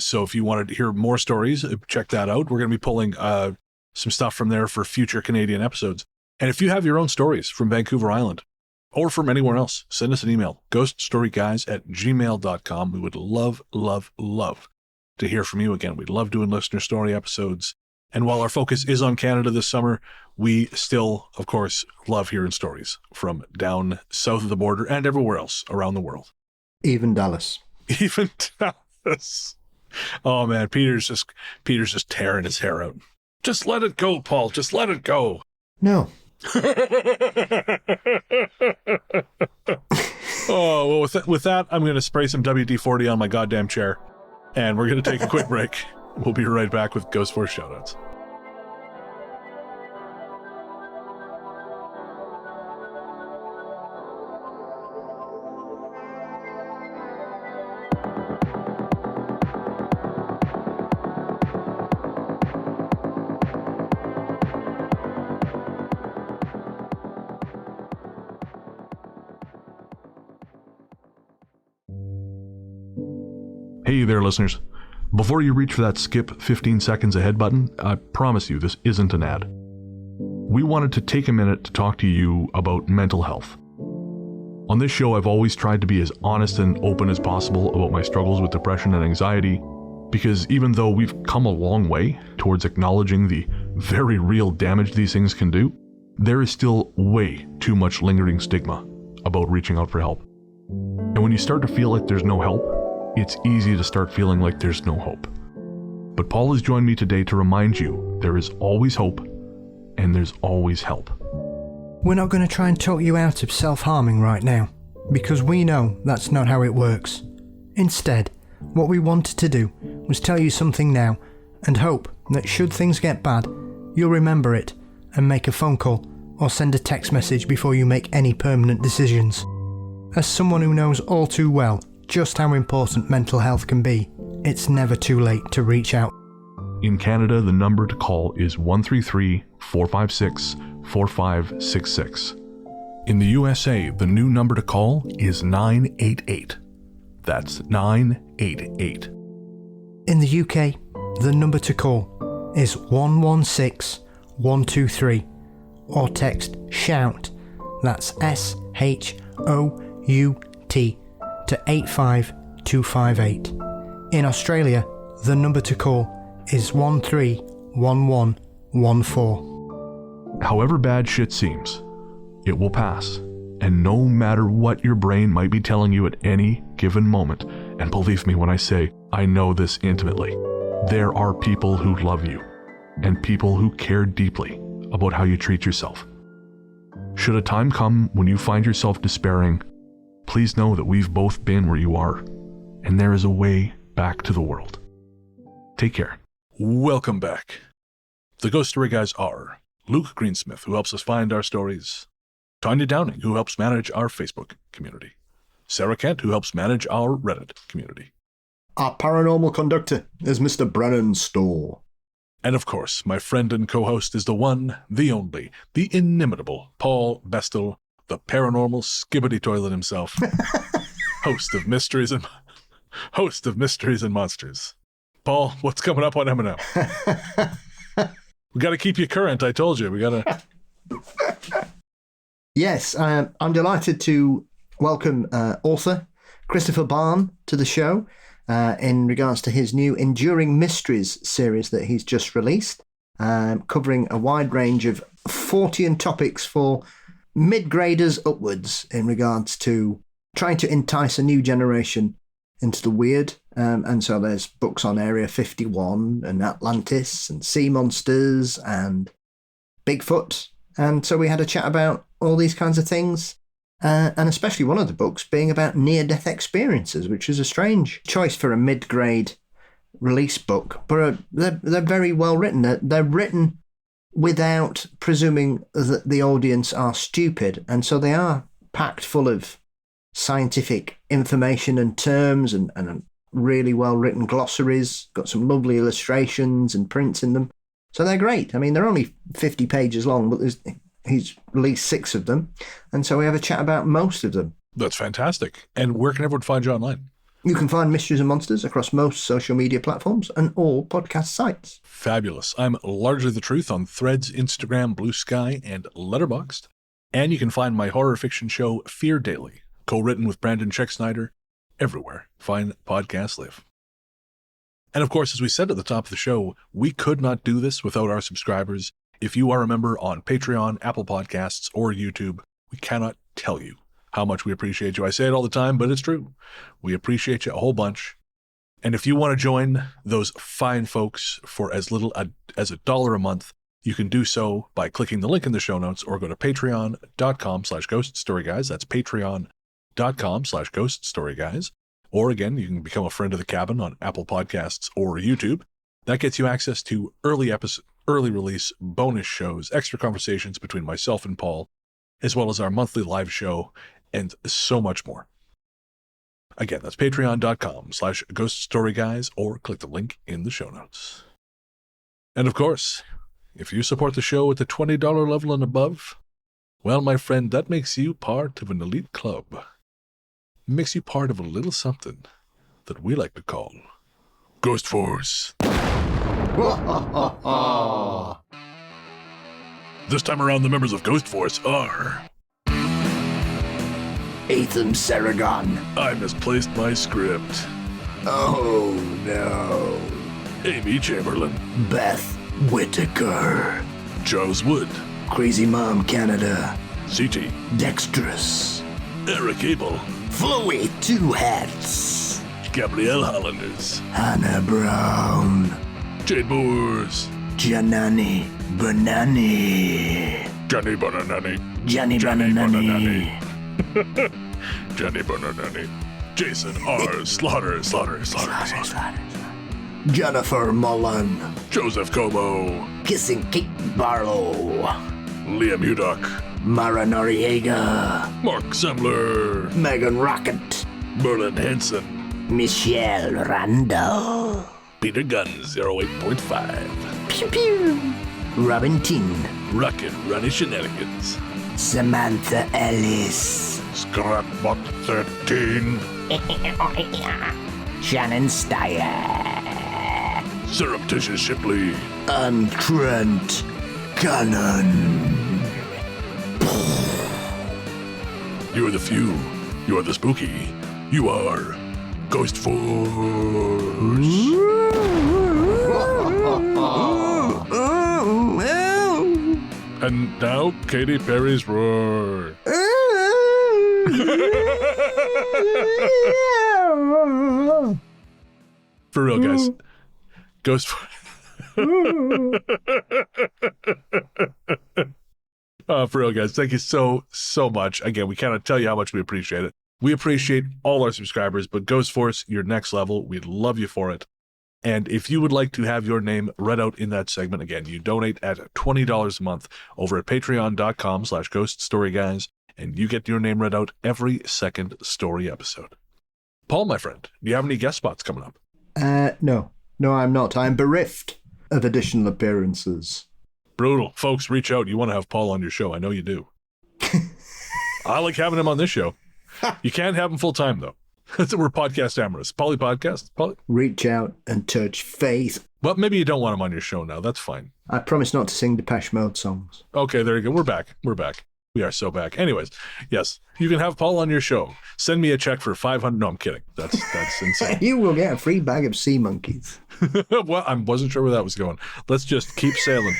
So if you wanted to hear more stories, check that out. We're going to be pulling some stuff from there for future Canadian episodes. And if you have your own stories from Vancouver Island or from anywhere else, send us an email, ghoststoryguys@gmail.com. We would love, love, love to hear from you again. We'd love doing listener story episodes. And while our focus is on Canada this summer, we still, of course, love hearing stories from down south of the border and everywhere else around the world.
Even Dallas.
Even Dallas. Oh, man, Peter's just tearing his hair out. Just let it go, Paul. Just let it go.
No.
Oh, well, with that, I'm going to spray some WD-40 on my goddamn chair. And we're going to take a quick break. We'll be right back with Ghost Force Shoutouts. Hey there, listeners. Before you reach for that skip 15 seconds ahead button, I promise you this isn't an ad. We wanted to take a minute to talk to you about mental health. On this show, I've always tried to be as honest and open as possible about my struggles with depression and anxiety, because even though we've come a long way towards acknowledging the very real damage these things can do, there is still way too much lingering stigma about reaching out for help. And when you start to feel like there's no help, it's easy to start feeling like there's no hope. But Paul has joined me today to remind you there is always hope and there's always help.
We're not going to try and talk you out of self-harming right now, because we know that's not how it works. Instead, what we wanted to do was tell you something now and hope that should things get bad, you'll remember it and make a phone call or send a text message before you make any permanent decisions. As someone who knows all too well just how important mental health can be, it's never too late to reach out.
In Canada, the number to call is 133-456-4566. In the USA, the new number to call is 988. That's 988.
In the UK, the number to call is 116123 or text SHOUT, that's SHOUT, to 85258. In Australia, the number to call is 131114.
However bad shit seems, it will pass. And no matter what your brain might be telling you at any given moment, and believe me when I say I know this intimately, there are people who love you and people who care deeply about how you treat yourself. Should a time come when you find yourself despairing, please know that we've both been where you are, and there is a way back to the world. Take care. Welcome back. The Ghost Story Guys are Luke Greensmith, who helps us find our stories, Tanya Downing, who helps manage our Facebook community, Sarah Kent, who helps manage our Reddit community.
Our paranormal conductor is Mr. Brennan Storr.
And of course, my friend and co-host is the one, the only, the inimitable Paul Bestel,
the paranormal Skibidi Toilet himself, host of Mysteries and Monsters. Paul, what's coming up on M&M? We got to keep you current. I told you we got to.
Yes, I'm delighted to welcome author Christopher Barn to the show in regards to his new Enduring Mysteries series that he's just released, covering a wide range of 40 topics for mid-graders upwards in regards to trying to entice a new generation into the weird. And so there's books on Area 51 and Atlantis and sea monsters and Bigfoot. And so we had a chat about all these kinds of things. And especially one of the books being about near-death experiences, which is a strange choice for a mid-grade release book. But they're very well written. They're written without presuming that the audience are stupid. And so they are packed full of scientific information and terms and really well-written glossaries. Got some lovely illustrations and prints in them. So they're great. I mean, they're only 50 pages long, but he's released 6 of them. And so we have a chat about most of them.
That's fantastic. And where can everyone find you online?
You can find Mysteries and Monsters across most social media platforms and all podcast sites.
Fabulous. I'm Largely the Truth on Threads, Instagram, Blue Sky, and Letterboxd. And you can find my horror fiction show, Fear Daily, co-written with Brandon Scheck-Snyder, everywhere fine podcasts live. And of course, as we said at the top of the show, we could not do this without our subscribers. If you are a member on Patreon, Apple Podcasts, or YouTube, we cannot tell you how much we appreciate you. I say it all the time, but it's true. We appreciate you a whole bunch. And if you want to join those fine folks for as little as $1 a month, you can do so by clicking the link in the show notes or go to patreon.com/ghoststoryguys. That's patreon.com/ghoststoryguys. Or again, you can become a friend of the cabin on Apple Podcasts or YouTube. That gets you access to early release bonus shows, extra conversations between myself and Paul, as well as our monthly live show, and so much more. Again, that's patreon.com/ghoststoryguys, or click the link in the show notes. And of course, if you support the show at the $20 level and above, well, my friend, that makes you part of an elite club. It makes you part of a little something that we like to call Ghost Force. This time around, the members of Ghost Force are...
Ethan Saragon.
I misplaced my script.
Oh, no.
Amy Chamberlain.
Beth Whitaker.
Charles Wood.
Crazy Mom Canada.
CT.
Dexterous.
Eric Abel.
Floey Two Hats.
Gabrielle Hollanders.
Hannah Brown.
Jade Moores.
Janani Banani.
Johnny Bonanani.
Johnny Banani.
Johnny Bonanani. Jason R. Slaughter.
Jennifer Mullen.
Joseph Como.
Kissing Kate Barlow.
Liam Hudock.
Mara Noriega.
Mark Semler.
Megan Rocket.
Merlin Henson.
Michelle Randall.
Peter Guns 08.5.
Pew pew. Robin Tin.
Rocket Ronnie Shenanigans.
Samantha Ellis.
Scrapbot 13.
Shannon Steyer.
Surreptitious Shipley.
And Trent Cannon.
You are the few. You are the spooky. You are Ghost Force. And now, Katy Perry's roar. For real, guys. Ghost Force. For real, guys, thank you so much. Again, we cannot tell you how much we appreciate it. We appreciate all our subscribers, but Ghost Force, you're next level. We'd love you for it. And if you would like to have your name read out in that segment, again, you donate at $20 a month over at patreon.com/ghoststoryguys, and you get your name read out every second story episode. Paul, my friend, do you have any guest spots coming up?
No, I'm not. I'm bereft of additional appearances.
Brutal. Folks, reach out. You want to have Paul on your show. I know you do. I like having him on this show. You can't have him full time, though. We're podcast amorous. Poly podcast.
Reach out and touch faith.
Well, maybe you don't want him on your show now. That's fine.
I promise not to sing Depeche Mode songs.
Okay, there you go. We're back. We are so back. Anyways, yes, you can have Paul on your show. Send me a check for $500. No, I'm kidding. That's insane.
You will get a free bag of sea monkeys.
Well, I wasn't sure where that was going. Let's just keep sailing.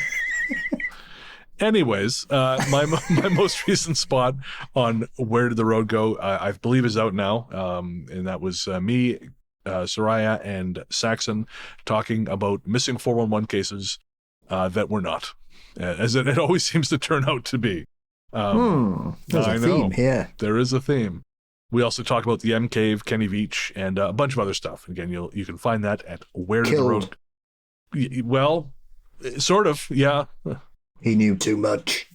Anyways, my most recent spot on Where Did the Road Go, I believe is out now. And that was me, Soraya, and Saxon talking about missing 411 cases that were not, as it always seems to turn out to be.
There's a theme here.
There is a theme. We also talk about the M Cave, Kenny Veach, and a bunch of other stuff. Again, you can find that at Where Did the Road. Well, sort of, yeah.
He knew too much.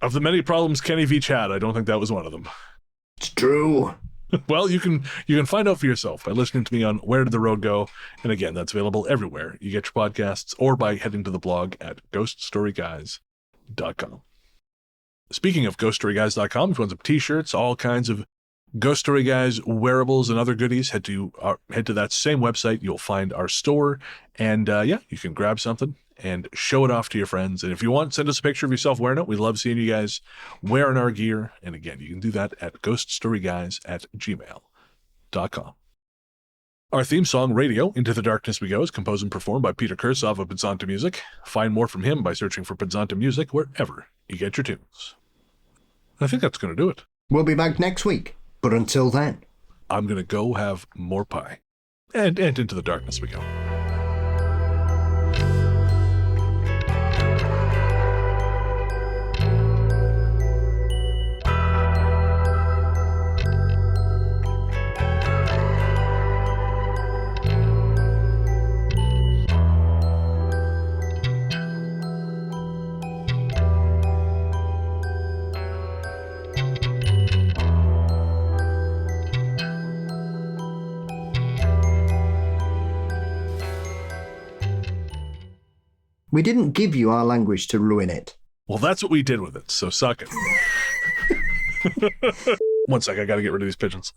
Of the many problems Kenny Veach had, I don't think that was one of them.
It's true.
Well, you can find out for yourself by listening to me on Where Did the Road Go, and again, that's available everywhere you get your podcasts, or by heading to the blog at ghoststoryguys.com. Speaking of ghoststoryguys.com, if you want some t-shirts, all kinds of Ghost Story Guys wearables and other goodies, head to that same website. You'll find our store, and you can grab something and show it off to your friends. And if you want, send us a picture of yourself wearing it. We love seeing you guys wearing our gear. And again, you can do that at ghoststoryguys@gmail.com. Our theme song, Radio, Into the Darkness We Go, is composed and performed by Peter Kursov of Pizzanta Music. Find more from him by searching for Pizzanta Music wherever you get your tunes. I think that's going to do it.
We'll be back next week. But until then,
I'm going to go have more pie. And into the darkness we go.
we didn't give you our language to ruin it.
Well, that's what we did with it, so suck it. 1 sec, I gotta get rid of these pigeons.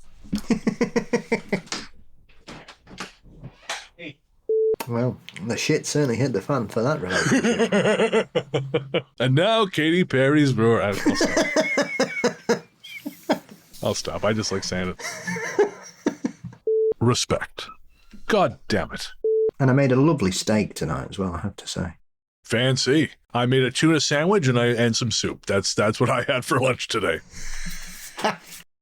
Well, the shit certainly hit the fan for that relationship.
And now Katy Perry's roar. I'll stop. I'll stop. I just like saying it. Respect. God damn it.
And I made a lovely steak tonight as well, I have to say.
Fancy. I made a tuna sandwich and some soup. That's what I had for lunch today.